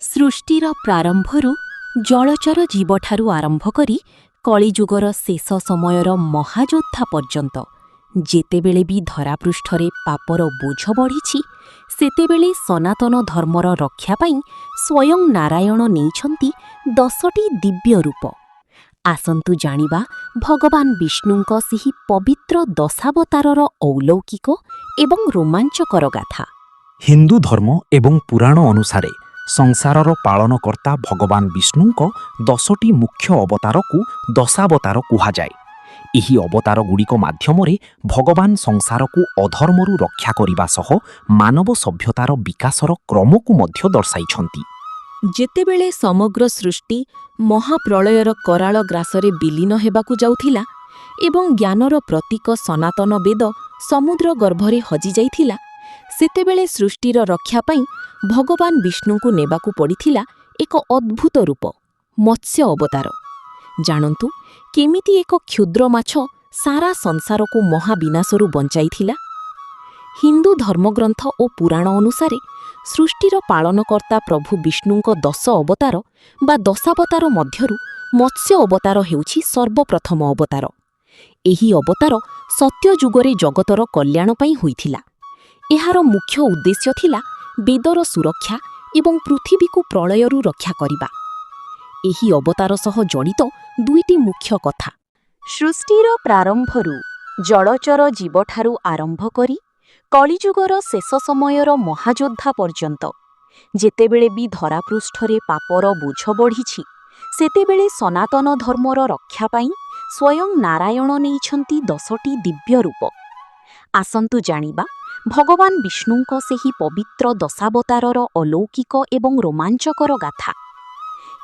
ସୃଷ୍ଟିର ପ୍ରାରମ୍ଭରୁ ଜଳଚର ଜୀବଠାରୁ ଆରମ୍ଭ କରି କଳିଯୁଗର ଶେଷ ସମୟର ମହାଯୋଦ୍ଧା ପର୍ଯ୍ୟନ୍ତ ଯେତେବେଳେ ବି ଧରାପୃଷ୍ଠରେ ପାପର ବୋଝ ବଢ଼ିଛି, ସେତେବେଳେ ସନାତନ ଧର୍ମର ରକ୍ଷା ପାଇଁ ସ୍ୱୟଂ ନାରାୟଣ ନେଇଛନ୍ତି 10ଟି ଦିବ୍ୟ ରୂପ। ଆସନ୍ତୁ ଜାଣିବା ଭଗବାନ ବିଷ୍ଣୁଙ୍କ ସେହି ପବିତ୍ର ଦଶାବତାରର ଔଲୌକିକ ଏବଂ ରୋମାଞ୍ଚକର ଗାଥା। ହିନ୍ଦୁ ଧର୍ମ ଏବଂ ପୁରାଣ ଅନୁସାରେ ସଂସାରର ପାଳନକର୍ତ୍ତା ଭଗବାନ ବିଷ୍ଣୁଙ୍କ 10ଟି ମୁଖ୍ୟ ଅବତାରକୁ ଦଶାବତାର କୁହାଯାଏ। ଏହି ଅବତାରଗୁଡ଼ିକ ମାଧ୍ୟମରେ ଭଗବାନ ସଂସାରକୁ ଅଧର୍ମରୁ ରକ୍ଷା କରିବା ସହ ମାନବ ସଭ୍ୟତାର ବିକାଶର କ୍ରମକୁ ମଧ୍ୟ ଦର୍ଶାଇଛନ୍ତି। ଯେତେବେଳେ ସମଗ୍ର ସୃଷ୍ଟି ମହାପ୍ରଳୟର କରାଳ ଗ୍ରାସରେ ବିଲୀନ ହେବାକୁ ଯାଉଥିଲା ଏବଂ ଜ୍ଞାନର ପ୍ରତୀକ ସନାତନ ବେଦ ସମୁଦ୍ର ଗର୍ଭରେ ହଜିଯାଇଥିଲା, ସେତେବେଳେ ସୃଷ୍ଟିର ରକ୍ଷା ପାଇଁ ଭଗବାନ ବିଷ୍ଣୁଙ୍କୁ ନେବାକୁ ପଡ଼ିଥିଲା ଏକ ଅଦ୍ଭୁତ ରୂପ, ମତ୍ସ୍ୟ ଅବତାର। ଜାଣନ୍ତୁ କେମିତି ଏକ କ୍ଷୁଦ୍ର ମାଛ ସାରା ସଂସାରକୁ ମହାବିନାଶରୁ ବଞ୍ଚାଇଥିଲା। ହିନ୍ଦୁ ଧର୍ମଗ୍ରନ୍ଥ ଓ ପୁରାଣ ଅନୁସାରେ ସୃଷ୍ଟିର ପାଳନକର୍ତ୍ତା ପ୍ରଭୁ ବିଷ୍ଣୁଙ୍କ 10 ଅବତାର ବା ଦଶାବତାର ମଧ୍ୟରୁ ମତ୍ସ୍ୟ ଅବତାର ହେଉଛି ସର୍ବପ୍ରଥମ ଅବତାର। ଏହି ଅବତାର ସତ୍ୟଯୁଗରେ ଜଗତର କଲ୍ୟାଣ ପାଇଁ ହୋଇଥିଲା। ଏହାର ମୁଖ୍ୟ ଉଦ୍ଦେଶ୍ୟ ଥିଲା ବେଦର ସୁରକ୍ଷା ଏବଂ ପୃଥିବୀକୁ ପ୍ରଳୟରୁ ରକ୍ଷା କରିବା। ଏହି ଅବତାର ସହ ଜଡ଼ିତ 2ଟି ମୁଖ୍ୟ କଥା। ସୃଷ୍ଟିର ପ୍ରାରମ୍ଭରୁ ଜଳଚର ଜୀବଠାରୁ ଆରମ୍ଭ କରି କଳିଯୁଗର ଶେଷ ସମୟର ମହାଯୋଦ୍ଧା ପର୍ଯ୍ୟନ୍ତ ଯେତେବେଳେ ବି ଧରାପୃଷ୍ଠରେ ପାପର ବୋଝ ବଢ଼ିଛି, ସେତେବେଳେ ସନାତନ ଧର୍ମର ରକ୍ଷା ପାଇଁ ସ୍ୱୟଂ ନାରାୟଣ ନେଇଛନ୍ତି 10ଟି ଦିବ୍ୟ ରୂପ। ଆସନ୍ତୁ ଜାଣିବା ଭଗବାନ ବିଷ୍ଣୁଙ୍କ ସେହି ପବିତ୍ର ଦଶାବତାରର ଅଲୌକିକ ଏବଂ ରୋମାଞ୍ଚକର ଗାଥା।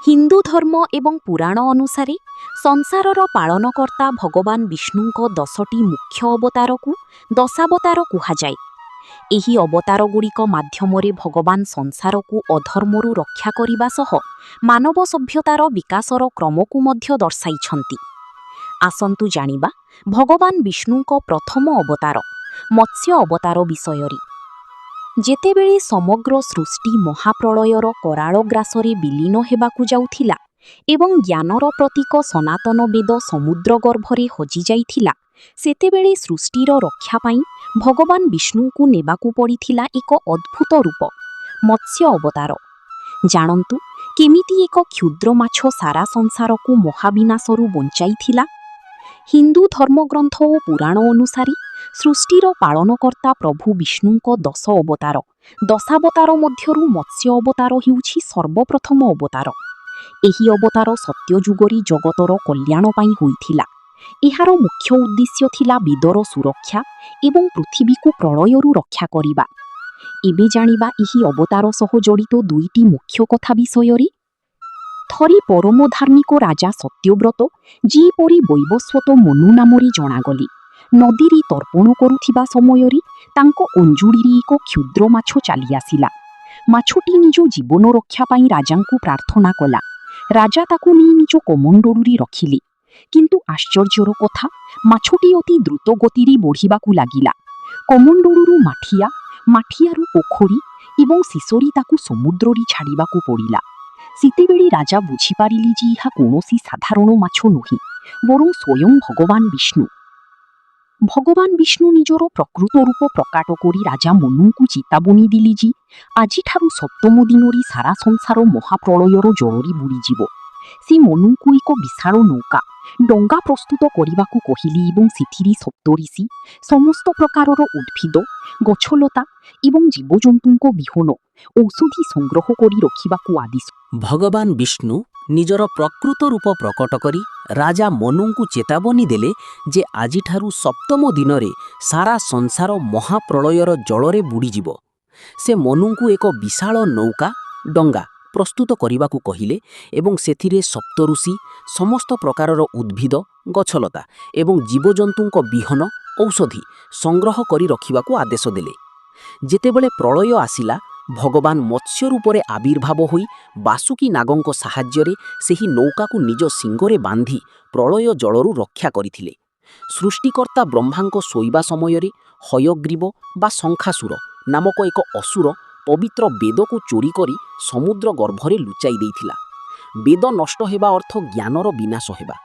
ହିନ୍ଦୁ ଧର୍ମ ଏବଂ ପୁରାଣ ଅନୁସାରେ ସଂସାରର ପାଳନକର୍ତ୍ତା ଭଗବାନ ବିଷ୍ଣୁଙ୍କ 10ଟି ମୁଖ୍ୟ ଅବତାରକୁ ଦଶାବତାର କୁହାଯାଏ। ଏହି ଅବତାରଗୁଡ଼ିକ ମାଧ୍ୟମରେ ଭଗବାନ ସଂସାରକୁ ଅଧର୍ମରୁ ରକ୍ଷା କରିବା ସହ ମାନବ ସଭ୍ୟତାର ବିକାଶର କ୍ରମକୁ ମଧ୍ୟ ଦର୍ଶାଇଛନ୍ତି। ଆସନ୍ତୁ ଜାଣିବା ଭଗବାନ ବିଷ୍ଣୁଙ୍କ ପ୍ରଥମ ଅବତାର ମତ୍ସ୍ୟ ଅବତାର ବିଷୟରେ। ଯେତେବେଳେ ସମଗ୍ର ସୃଷ୍ଟି ମହାପ୍ରଳୟର କରାଳ ଗ୍ରାସରେ ବିଲୀନ ହେବାକୁ ଯାଉଥିଲା ଏବଂ ଜ୍ଞାନର ପ୍ରତୀକ ସନାତନ ବେଦ ସମୁଦ୍ର ଗର୍ଭରେ ହଜିଯାଇଥିଲା, ସେତେବେଳେ ସୃଷ୍ଟିର ରକ୍ଷା ପାଇଁ ଭଗବାନ ବିଷ୍ଣୁଙ୍କୁ ନେବାକୁ ପଡ଼ିଥିଲା ଏକ ଅଦ୍ଭୁତ ରୂପ, ମତ୍ସ୍ୟ ଅବତାର। ଜାଣନ୍ତୁ କେମିତି ଏକ କ୍ଷୁଦ୍ର ମାଛ ସାରା ସଂସାରକୁ ମହାବିନାଶରୁ ବଞ୍ଚାଇଥିଲା। ହିନ୍ଦୁ ଧର୍ମଗ୍ରନ୍ଥ ଓ ପୁରାଣ ଅନୁସାରେ ସୃଷ୍ଟିର ପାଳନକର୍ତ୍ତା ପ୍ରଭୁ ବିଷ୍ଣୁଙ୍କ 10 ଅବତାର ଦଶାବତାର ମଧ୍ୟରୁ ମତ୍ସ୍ୟ ଅବତାର ହେଉଛି ସର୍ବପ୍ରଥମ ଅବତାର। ଏହି ଅବତାର ସତ୍ୟଯୁଗରେ ଜଗତର କଲ୍ୟାଣ ପାଇଁ ହୋଇଥିଲା। ଏହାର ମୁଖ୍ୟ ଉଦ୍ଦେଶ୍ୟ ଥିଲା ବେଦର ସୁରକ୍ଷା ଏବଂ ପୃଥିବୀକୁ ପ୍ରଳୟରୁ ରକ୍ଷା କରିବା। ଏବେ ଜାଣିବା ଏହି ଅବତାର ସହ ଜଡ଼ିତ 2ଟି ମୁଖ୍ୟ କଥା ବିଷୟରେ। ଥରେ ପରମ ଧାର୍ମିକ ରାଜା ସତ୍ୟବ୍ରତ, ଯେପରି ବୈବସ୍ୱତ ମନୁ ନାମରେ ଜଣାଗଲେ, ନଦୀରେ ତର୍ପଣ କରୁଥିବା ସମୟରେ ତାଙ୍କ ଅଞ୍ଜୁଳିରେ ଏକ କ୍ଷୁଦ୍ର ମାଛ ଚାଲିଆସିଲା। ମାଛଟି ନିଜ ଜୀବନ ରକ୍ଷା ପାଇଁ ରାଜାଙ୍କୁ ପ୍ରାର୍ଥନା କଲା। ରାଜା ତାକୁ ନେଇ ନିଜ କମଣ୍ଡଳୁରେ ରଖିଲେ। କିନ୍ତୁ ଆଶ୍ଚର୍ଯ୍ୟର କଥା, ମାଛଟି ଅତି ଦ୍ରୁତ ଗତିରେ ବଢ଼ିବାକୁ ଲାଗିଲା। କମଣ୍ଡଳୁରୁ ମାଠିଆ, ମାଠିଆରୁ ପୋଖରୀ ଏବଂ ଶେଷରେ ତାକୁ ସମୁଦ୍ରରେ ଛାଡ଼ିବାକୁ ପଡ଼ିଲା। ସେତେବେଳେ ରାଜା ବୁଝିପାରିଲେ ଯେ ଏହା କୌଣସି ସାଧାରଣ ମାଛ ନୁହେଁ, ବରଂ ସ୍ୱୟଂ ଭଗବାନ ବିଷ୍ଣୁ। ଭଗବାନ ବିଷ୍ଣୁ ନିଜର ପ୍ରକୃତ ରୂପ ପ୍ରକାଟ କରି ରାଜା ମନୁଙ୍କୁ ଚେତାବନୀ ଦେଲେ ଯେ ଆଜିଠାରୁ 7ମ ଦିନରେ ସାରା ସଂସାର ମହାପ୍ରଳୟର ଜଳରେ ବୁଡ଼ିଯିବ। ସେ ମନୁଙ୍କୁ ଏକ ବିଶାଳ ନୌକା ଡଙ୍ଗା ପ୍ରସ୍ତୁତ କରିବାକୁ କହିଲେ ଏବଂ ସେଥିରେ ସପ୍ତଋଷି, ସମସ୍ତ ପ୍ରକାରର ଉଦ୍ଭିଦ, ଗଛଲତା ଏବଂ ଜୀବଜନ୍ତୁଙ୍କ ବିହନ, ଔଷଧି ସଂଗ୍ରହ କରି ରଖିବାକୁ ଆଦେଶ। ଭଗବାନ ବିଷ୍ଣୁ ନିଜର ପ୍ରକୃତ ରୂପ ପ୍ରକଟ କରି ରାଜା ମନୁଙ୍କୁ ଚେତାବନୀ ଦେଲେ ଯେ ଆଜିଠାରୁ 7ମ ଦିନରେ ସାରା ସଂସାର ମହାପ୍ରଳୟର ଜଳରେ ବୁଡ଼ିଯିବ। ସେ ମନୁଙ୍କୁ ଏକ ବିଶାଳ ନୌକା ଡଙ୍ଗା ପ୍ରସ୍ତୁତ କରିବାକୁ କହିଲେ ଏବଂ ସେଥିରେ ସପ୍ତଋଷି, ସମସ୍ତ ପ୍ରକାରର ଉଦ୍ଭିଦ, ଗଛଲତା ଏବଂ ଜୀବଜନ୍ତୁଙ୍କ ବିହନ, ଔଷଧି ସଂଗ୍ରହ କରି ରଖିବାକୁ ଆଦେଶ ଦେଲେ। ଯେତେବେଳେ ପ୍ରଳୟ ଆସିଲା, ଭଗବାନ ମତ୍ସ୍ୟ ରୂପରେ ଆବିର୍ଭାବ ହୋଇ ବାସୁକୀ ନାଗଙ୍କ ସାହାଯ୍ୟରେ ସେହି ନୌକାକୁ ନିଜ ଶିଙ୍ଗରେ ବାନ୍ଧି ପ୍ରଳୟ ଜଳରୁ ରକ୍ଷା କରିଥିଲେ। ସୃଷ୍ଟିକର୍ତ୍ତା ବ୍ରହ୍ମାଙ୍କ ଶୋଇବା ସମୟରେ ହୟଗ୍ରୀବ ବା ଶଙ୍ଖାସୁର ନାମକ ଏକ ଅସୁର ପବିତ୍ର ବେଦକୁ ଚୋରି କରି ସମୁଦ୍ର ଗର୍ଭରେ ଲୁଚାଇ ଦେଇଥିଲା। ବେଦ ନଷ୍ଟ ହେବା ଅର୍ଥ ଜ୍ଞାନର ବିନାଶ ହେବା।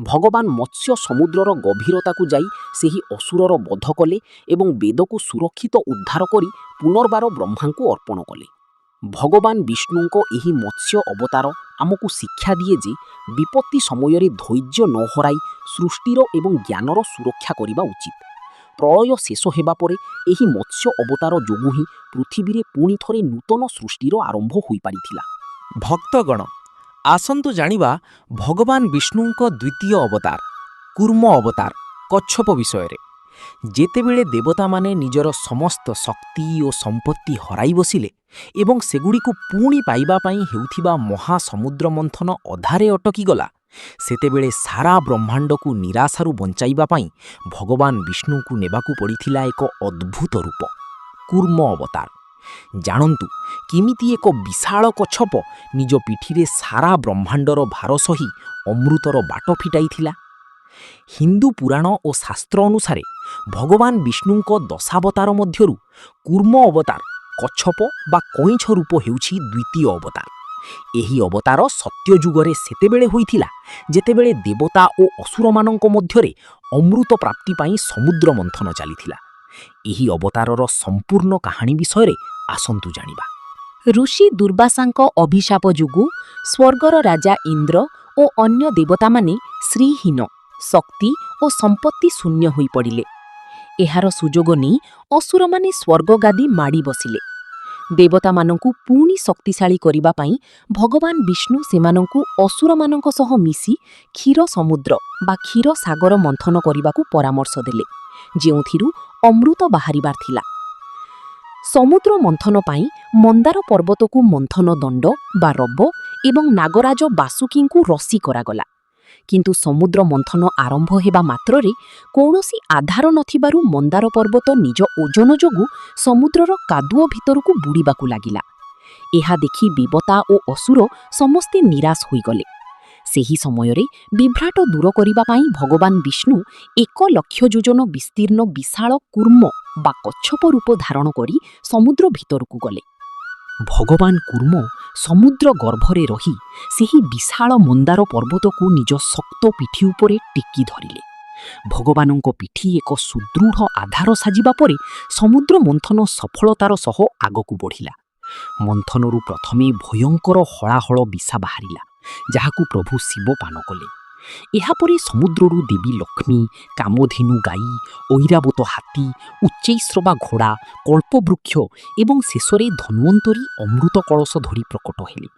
ଭଗବାନ ମତ୍ସ୍ୟ ସମୁଦ୍ରର ଗଭୀରତାକୁ ଯାଇ ସେହି ଅସୁରର ବଧ କଲେ ଏବଂ ବେଦକୁ ସୁରକ୍ଷିତ ଉଦ୍ଧାର କରି ପୁନର୍ବାର ବ୍ରହ୍ମାଙ୍କୁ ଅର୍ପଣ କଲେ। ଭଗବାନ ବିଷ୍ଣୁଙ୍କ ଏହି ମତ୍ସ୍ୟ ଅବତାର ଆମକୁ ଶିକ୍ଷା ଦିଏ ଯେ ବିପତ୍ତି ସମୟରେ ଧୈର୍ଯ୍ୟ ନ ହରାଇ ସୃଷ୍ଟିର ଏବଂ ଜ୍ଞାନର ସୁରକ୍ଷା କରିବା ଉଚିତ। ପ୍ରଳୟ ଶେଷ ହେବା ପରେ ଏହି ମତ୍ସ୍ୟ ଅବତାର ଯୋଗୁଁ ହିଁ ପୃଥିବୀରେ ପୁଣି ଥରେ ନୂତନ ସୃଷ୍ଟିର ଆରମ୍ଭ ହୋଇପାରିଥିଲା। ଭକ୍ତଗଣ, ଆସନ୍ତୁ ଜାଣିବା ଭଗବାନ ବିଷ୍ଣୁଙ୍କ ଦ୍ୱିତୀୟ ଅବତାର କୁର୍ମ ଅବତାର କଚ୍ଛପ ବିଷୟରେ। ଯେତେବେଳେ ଦେବତାମାନେ ନିଜର ସମସ୍ତ ଶକ୍ତି ଓ ସମ୍ପତ୍ତି ହରାଇ ବସିଲେ ଏବଂ ସେଗୁଡ଼ିକୁ ପୁଣି ପାଇବା ପାଇଁ ହେଉଥିବା ମହାସମୁଦ୍ର ମନ୍ଥନ ଅଧାରେ ଅଟକିଗଲା, ସେତେବେଳେ ସାରା ବ୍ରହ୍ମାଣ୍ଡକୁ ନିରାଶାରୁ ବଞ୍ଚାଇବା ପାଇଁ ଭଗବାନ ବିଷ୍ଣୁଙ୍କୁ ନେବାକୁ ପଡ଼ିଥିଲା ଏକ ଅଦ୍ଭୁତ ରୂପ କୁର୍ମ ଅବତାର। ଜାଣନ୍ତୁ କେମିତି ଏକ ବିଶାଳ କଚ୍ଛପ ନିଜ ପିଠିରେ ସାରା ବ୍ରହ୍ମାଣ୍ଡର ଭାର ସହି ଅମୃତର ବାଟ ଫିଟାଇଥିଲା। ହିନ୍ଦୁ ପୁରାଣ ଓ ଶାସ୍ତ୍ର ଅନୁସାରେ ଭଗବାନ ବିଷ୍ଣୁଙ୍କ ଦଶାବତାର ମଧ୍ୟରୁ କୁର୍ମ ଅବତାର କଚ୍ଛପ ବା କଇଁଛ ରୂପ ହେଉଛି ଦ୍ୱିତୀୟ ଅବତାର। ଏହି ଅବତାର ସତ୍ୟଯୁଗରେ ସେତେବେଳେ ହୋଇଥିଲା ଯେତେବେଳେ ଦେବତା ଓ ଅସୁରମାନଙ୍କ ମଧ୍ୟରେ ଅମୃତ ପ୍ରାପ୍ତି ପାଇଁ ସମୁଦ୍ର ମନ୍ଥନ ଚାଲିଥିଲା। ଏହି ଅବତାରର ସମ୍ପୂର୍ଣ୍ଣ କାହାଣୀ ବିଷୟରେ ଆସନ୍ତୁ ଜାଣିବା। ଋଷି ଦୁର୍ବାସାଙ୍କ ଅଭିଶାପ ଯୋଗୁଁ ସ୍ୱର୍ଗର ରାଜା ଇନ୍ଦ୍ର ଓ ଅନ୍ୟ ଦେବତାମାନେ ଶ୍ରୀହୀନ, ଶକ୍ତି ଓ ସମ୍ପତ୍ତି ଶୂନ୍ୟ ହୋଇପଡ଼ିଲେ। ଏହାର ସୁଯୋଗ ନେଇ ଅସୁରମାନେ ସ୍ୱର୍ଗଗାଦି ମାଡ଼ି ବସିଲେ। ଦେବତାମାନଙ୍କୁ ପୁଣି ଶକ୍ତିଶାଳୀ କରିବା ପାଇଁ ଭଗବାନ ବିଷ୍ଣୁ ସେମାନଙ୍କୁ ଅସୁରମାନଙ୍କ ସହ ମିଶି କ୍ଷୀର ସମୁଦ୍ର ବା କ୍ଷୀର ସାଗର ମନ୍ଥନ କରିବାକୁ ପରାମର୍ଶ ଦେଲେ, ଯେଉଁଥିରୁ ଅମୃତ ବାହାରିବାର ଥିଲା। ସମୁଦ୍ର ମନ୍ଥନ ପାଇଁ ମନ୍ଦାର ପର୍ବତକୁ ମନ୍ଥନ ଦଣ୍ଡ ବା ରବ ଏବଂ ନାଗରାଜ ବାସୁକୀଙ୍କୁ ରସି କରାଗଲା। କିନ୍ତୁ ସମୁଦ୍ର ମନ୍ଥନ ଆରମ୍ଭ ହେବା ମାତ୍ରରେ କୌଣସି ଆଧାର ନଥିବାରୁ ମନ୍ଦାର ପର୍ବତ ନିଜ ଓଜନ ଯୋଗୁଁ ସମୁଦ୍ରର କାଦୁଅ ଭିତରକୁ ବୁଡ଼ିବାକୁ ଲାଗିଲା। ଏହା ଦେଖି ଦେବତା ଓ ଅସୁର ସମସ୍ତେ ନିରାଶ ହୋଇଗଲେ। ସେହି ସମୟରେ ବିଭ୍ରାଟ ଦୂର କରିବା ପାଇଁ ଭଗବାନ ବିଷ୍ଣୁ 1,00,000 ଯୋଜନ ବିସ୍ତୀର୍ଣ୍ଣ ବିଶାଳ କୁର୍ମ ବା କଚ୍ଛପ ରୂପ ଧାରଣ କରି ସମୁଦ୍ର ଭିତରକୁ ଗଲେ। ଭଗବାନ କୁର୍ମ ସମୁଦ୍ର ଗର୍ଭରେ ରହି ସେହି ବିଶାଳ ମନ୍ଦାର ପର୍ବତକୁ ନିଜ ଶକ୍ତ ପିଠି ଉପରେ ଟେକି ଧରିଲେ। ଭଗବାନଙ୍କ ପିଠି ଏକ ସୁଦୃଢ଼ ଆଧାର ସାଜିବା ପରେ ସମୁଦ୍ର ମନ୍ଥନ ସଫଳତାର ସହ ଆଗକୁ ବଢ଼ିଲା। ମନ୍ଥନରୁ ପ୍ରଥମେ ଭୟଙ୍କର ହଳାହଳ ବିଷା ବାହାରିଲା, ଯାହାକୁ ପ୍ରଭୁ ଶିବ ପାନ କଲେ। ଏହାପରେ ସମୁଦ୍ରରୁ ଦେବୀ ଲକ୍ଷ୍ମୀ, କାମଧେନୁ ଗାଈ, ଐରାବତ ହାତୀ, ଉଚ୍ଚୈଶ୍ରବା ଘୋଡ଼ା, କଳ୍ପବୃକ୍ଷ ଏବଂ ଶେଷରେ ଧନ୍ୱନ୍ତରୀ ଅମୃତ କଳସ ଧରି ପ୍ରକଟ ହେଲେ।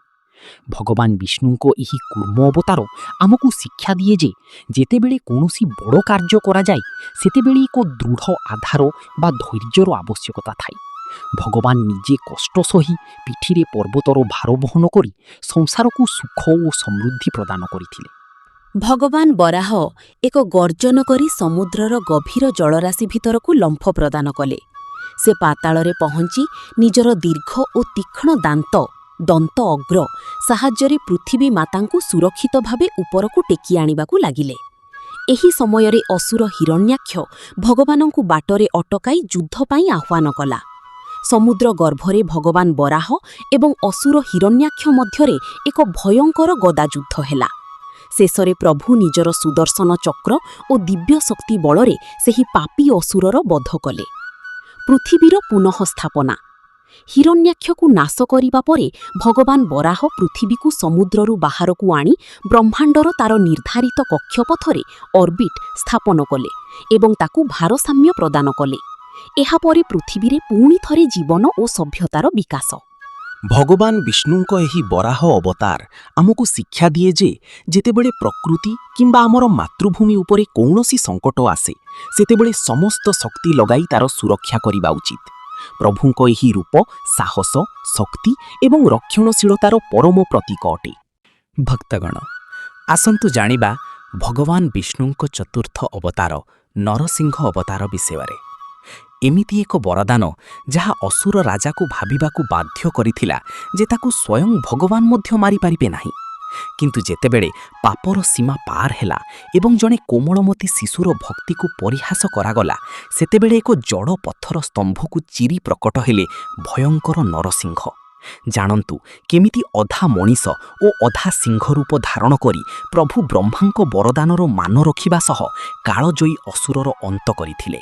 ଭଗବାନ ବିଷ୍ଣୁଙ୍କ ଏହି କୁର୍ମ ଅବତାର ଆମକୁ ଶିକ୍ଷା ଦିଏ ଯେ ଯେତେବେଳେ କୌଣସି ବଡ଼ କାର୍ଯ୍ୟ କରାଯାଏ ସେତେବେଳେ ଏକ ଦୃଢ଼ ଆଧାର ବା ଧୈର୍ଯ୍ୟର ଆବଶ୍ୟକତା ଥାଏ। ଭଗବାନ ନିଜେ କଷ୍ଟ ସହି ପିଠିରେ ପର୍ବତର ଭାର ବହନ କରି ସଂସାରକୁ ସୁଖ ଓ ସମୃଦ୍ଧି ପ୍ରଦାନ କରିଥିଲେ। ଭଗବାନ ବରାହ ଏକ ଗର୍ଜନ କରି ସମୁଦ୍ରର ଗଭୀର ଜଳରାଶି ଭିତରକୁ ଲମ୍ଫ ପ୍ରଦାନ କଲେ। ସେ ପାତାଳରେ ପହଞ୍ଚି ନିଜର ଦୀର୍ଘ ଓ ତୀକ୍ଷ୍ଣ ଦନ୍ତ ଅଗ୍ର ସାହାଯ୍ୟରେ ପୃଥିବୀ ମାତାଙ୍କୁ ସୁରକ୍ଷିତ ଭାବେ ଉପରକୁ ଟେକି ଆଣିବାକୁ ଲାଗିଲେ। ଏହି ସମୟରେ ଅସୁର ହିରଣ୍ୟାକ୍ଷ ଭଗବାନଙ୍କୁ ବାଟରେ ଅଟକାଇ ଯୁଦ୍ଧ ପାଇଁ ଆହ୍ୱାନ କଲା। ସମୁଦ୍ର ଗର୍ଭରେ ଭଗବାନ ବରାହ ଏବଂ ଅସୁର ହିରଣ୍ୟାକ୍ଷ ମଧ୍ୟରେ ଏକ ଭୟଙ୍କର ଗଦାଯୁଦ୍ଧ ହେଲା। ଶେଷରେ ପ୍ରଭୁ ନିଜର ସୁଦର୍ଶନ ଚକ୍ର ଓ ଦିବ୍ୟ ଶକ୍ତି ବଳରେ ସେହି ପାପୀ ଅସୁରର ବଧ କଲେ। ପୃଥିବୀର ପୁନଃସ୍ଥାପନା। ହିରଣ୍ୟାକ୍ଷକୁ ନାଶ କରିବା ପରେ ଭଗବାନ ବରାହ ପୃଥିବୀକୁ ସମୁଦ୍ରରୁ ବାହାରକୁ ଆଣି ବ୍ରହ୍ମାଣ୍ଡର ତାର ନିର୍ଦ୍ଧାରିତ କକ୍ଷପଥରେ ଅର୍ବିଟ୍ ସ୍ଥାପନ କଲେ ଏବଂ ତାକୁ ଭାରସାମ୍ୟ ପ୍ରଦାନ କଲେ। ଏହାପରେ ପୃଥିବୀରେ ପୁଣି ଥରେ ଜୀବନ ଓ ସଭ୍ୟତାର ବିକାଶ। ଭଗବାନ ବିଷ୍ଣୁଙ୍କ ଏହି ବରାହ ଅବତାର ଆମକୁ ଶିକ୍ଷା ଦିଏ ଯେ ଯେତେବେଳେ ପ୍ରକୃତି କିମ୍ବା ଆମର ମାତୃଭୂମି ଉପରେ କୌଣସି ସଙ୍କଟ ଆସେ ସେତେବେଳେ ସମସ୍ତ ଶକ୍ତି ଲଗାଇ ତାର ସୁରକ୍ଷା କରିବା ଉଚିତ। ପ୍ରଭୁଙ୍କ ଏହି ରୂପ ସାହସ, ଶକ୍ତି ଏବଂ ରକ୍ଷଣଶୀଳତାର ପରମ ପ୍ରତୀକ ଅଟେ। ଭକ୍ତଗଣ, ଆସନ୍ତୁ ଜାଣିବା ଭଗବାନ ବିଷ୍ଣୁଙ୍କ ଚତୁର୍ଥ ଅବତାର ନରସିଂହ ଅବତାର ବିଷୟରେ। ଏମିତି ଏକ ବରଦାନ ଯାହା ଅସୁର ରାଜାକୁ ଭାବିବାକୁ ବାଧ୍ୟ କରିଥିଲା ଯେ ତାକୁ ସ୍ୱୟଂ ଭଗବାନ ମଧ୍ୟ ମାରିପାରିବେ ନାହିଁ। କିନ୍ତୁ ଯେତେବେଳେ ପାପର ସୀମା ପାର ହେଲା ଏବଂ ଜଣେ କୋମଳମତୀ ଶିଶୁର ଭକ୍ତିକୁ ପରିହାସ କରାଗଲା, ସେତେବେଳେ ଏକ ଜଡ଼ ପଥର ସ୍ତମ୍ଭକୁ ଚିରି ପ୍ରକଟ ହେଲେ ଭୟଙ୍କର ନରସିଂହ। ଜାଣନ୍ତୁ କେମିତି ଅଧା ମଣିଷ ଓ ଅଧା ସିଂହ ରୂପ ଧାରଣ କରି ପ୍ରଭୁ ବ୍ରହ୍ମାଙ୍କ ବରଦାନର ମାନ ରଖିବା ସହ କାଳଜୟୀ ଅସୁରର ଅନ୍ତ କରିଥିଲେ।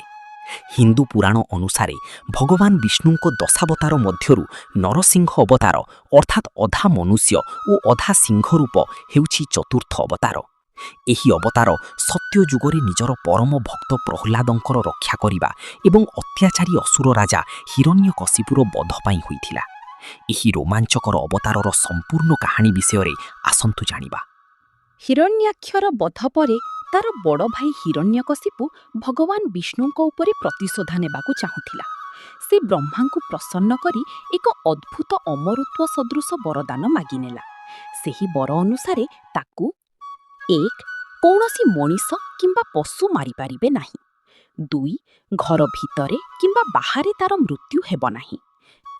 ହିନ୍ଦୁ ପୁରାଣ ଅନୁସାରେ ଭଗବାନ ବିଷ୍ଣୁଙ୍କ ଦଶାବତାର ମଧ୍ୟରୁ ନରସିଂହ ଅବତାର ଅର୍ଥାତ୍ ଅଧା ମନୁଷ୍ୟ ଓ ଅଧା ସିଂହ ରୂପ ହେଉଛି ଚତୁର୍ଥ ଅବତାର। ଏହି ଅବତାର ସତ୍ୟ ଯୁଗରେ ନିଜର ପରମ ଭକ୍ତ ପ୍ରହ୍ଲାଦଙ୍କର ରକ୍ଷା କରିବା ଏବଂ ଅତ୍ୟାଚାରୀ ଅସୁର ରାଜା ହିରଣ୍ୟକଶିପୁର ବଧ ପାଇଁ ହୋଇଥିଲା। ଏହି ରୋମାଞ୍ଚକର ଅବତାରର ସମ୍ପୂର୍ଣ୍ଣ କାହାଣୀ ବିଷୟରେ ଆସନ୍ତୁ ଜାଣିବା। ହିରଣ୍ୟାକ୍ଷର ବଧ ପରେ ତାର ବଡ଼ ଭାଇ ହିରଣ୍ୟକଶିପୁ ଭଗବାନ ବିଷ୍ଣୁଙ୍କ ଉପରେ ପ୍ରତିଶୋଧ ନେବାକୁ ଚାହୁଁଥିଲା। ସେ ବ୍ରହ୍ମାଙ୍କୁ ପ୍ରସନ୍ନ କରି ଏକ ଅଦ୍ଭୁତ ଅମରତ୍ୱ ସଦୃଶ ବରଦାନ ମାଗିନେଲା। ସେହି ବର ଅନୁସାରେ ତାକୁ 1. କୌଣସି ମଣିଷ କିମ୍ବା ପଶୁ ମାରିପାରିବେ ନାହିଁ। 2. ଘର ଭିତରେ କିମ୍ବା ବାହାରେ ତାର ମୃତ୍ୟୁ ହେବ ନାହିଁ।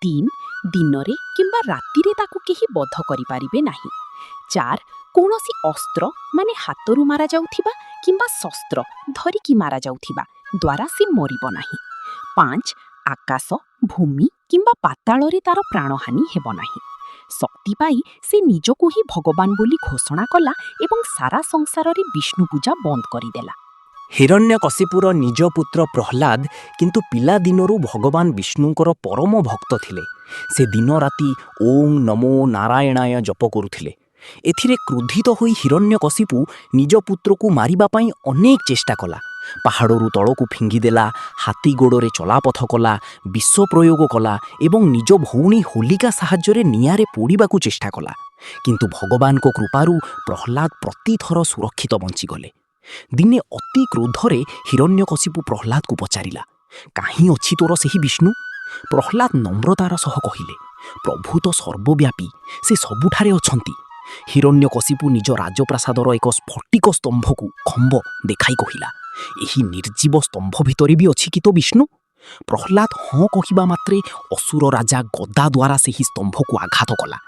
3. ଦିନରେ କିମ୍ବା ରାତିରେ ତାକୁ କେହି ବଧ କରିପାରିବେ ନାହିଁ। 4. କୌଣସି ଅସ୍ତ୍ର ମାନେ ହାତରୁ ମାରାଯାଉଥିବା କିମ୍ବା ଶସ୍ତ୍ର ଧରିକି ମାରାଯାଉଥିବା ଦ୍ୱାରା ସେ ମରିବ ନାହିଁ। 5. ଆକାଶ, ଭୂମି କିମ୍ବା ପାତାଳରେ ତାର ପ୍ରାଣହାନି ହେବ ନାହିଁ। ଶକ୍ତି ପାଇ ସେ ନିଜକୁ ହିଁ ଭଗବାନ ବୋଲି ଘୋଷଣା କଲା ଏବଂ ସାରା ସଂସାରରେ ବିଷ୍ଣୁ ପୂଜା ବନ୍ଦ କରିଦେଲା। ହିରଣ୍ୟକଶିପୁର ନିଜ ପୁତ୍ର ପ୍ରହ୍ଲାଦ କିନ୍ତୁ ପିଲାଦିନରୁ ଭଗବାନ ବିଷ୍ଣୁଙ୍କର ପରମ ଭକ୍ତ ଥିଲେ। ସେ ଦିନ ରାତି ଓଁ ନମୋ ନାରାୟଣାୟ ଜପ କରୁଥିଲେ। ଏଥିରେ କ୍ରୋଧିତ ହୋଇ ହିରଣ୍ୟକଶିପୁ ନିଜ ପୁତ୍ରକୁ ମାରିବା ପାଇଁ ଅନେକ ଚେଷ୍ଟା କଲା। ପାହାଡ଼ରୁ ତଳକୁ ଫିଙ୍ଗିଦେଲା, ହାତୀ ଗୋଡ଼ରେ ଚଲାପଥ କଲା, ବିଷ ପ୍ରୟୋଗ କଲା ଏବଂ ନିଜ ଭଉଣୀ ହୋଲିକା ସାହାଯ୍ୟରେ ନିଆଁରେ ପୋଡ଼ିବାକୁ ଚେଷ୍ଟା କଲା। କିନ୍ତୁ ଭଗବାନଙ୍କ କୃପାରୁ ପ୍ରହ୍ଲାଦ ପ୍ରତିଥର ସୁରକ୍ଷିତ ବଞ୍ଚିଗଲେ। ଦିନେ ଅତି କ୍ରୋଧରେ ହିରଣ୍ୟକଶିପୁ ପ୍ରହ୍ଲାଦକୁ ପଚାରିଲା, କାହିଁ ଅଛି ତୋର ସେହି ବିଷ୍ଣୁ? ପ୍ରହ୍ଲାଦ ନମ୍ରତାର ସହ କହିଲେ, ପ୍ରଭୁ ତ ସର୍ବବ୍ୟାପୀ, ସେ ସବୁଠାରେ ଅଛନ୍ତି। ହିରଣ୍ୟକଶିପୁ ନିଜ ରାଜପ୍ରାସାଦର ଏକ ସ୍ଫଟିକ ସ୍ତମ୍ଭକୁ ଖମ୍ବ ଦେଖାଇ କହିଲା, ଏହି ନିର୍ଜୀବ ସ୍ତମ୍ଭ ଭିତରେ ବି ଅଛି କି ତୋ ବିଷ୍ଣୁ? ପ୍ରହ୍ଲାଦ ହଁ କହିବା ମାତ୍ରେ ଅସୁର ରାଜା ଗଦା ଦ୍ୱାରା ସେହି ସ୍ତମ୍ଭକୁ ଆଘାତ କଲା।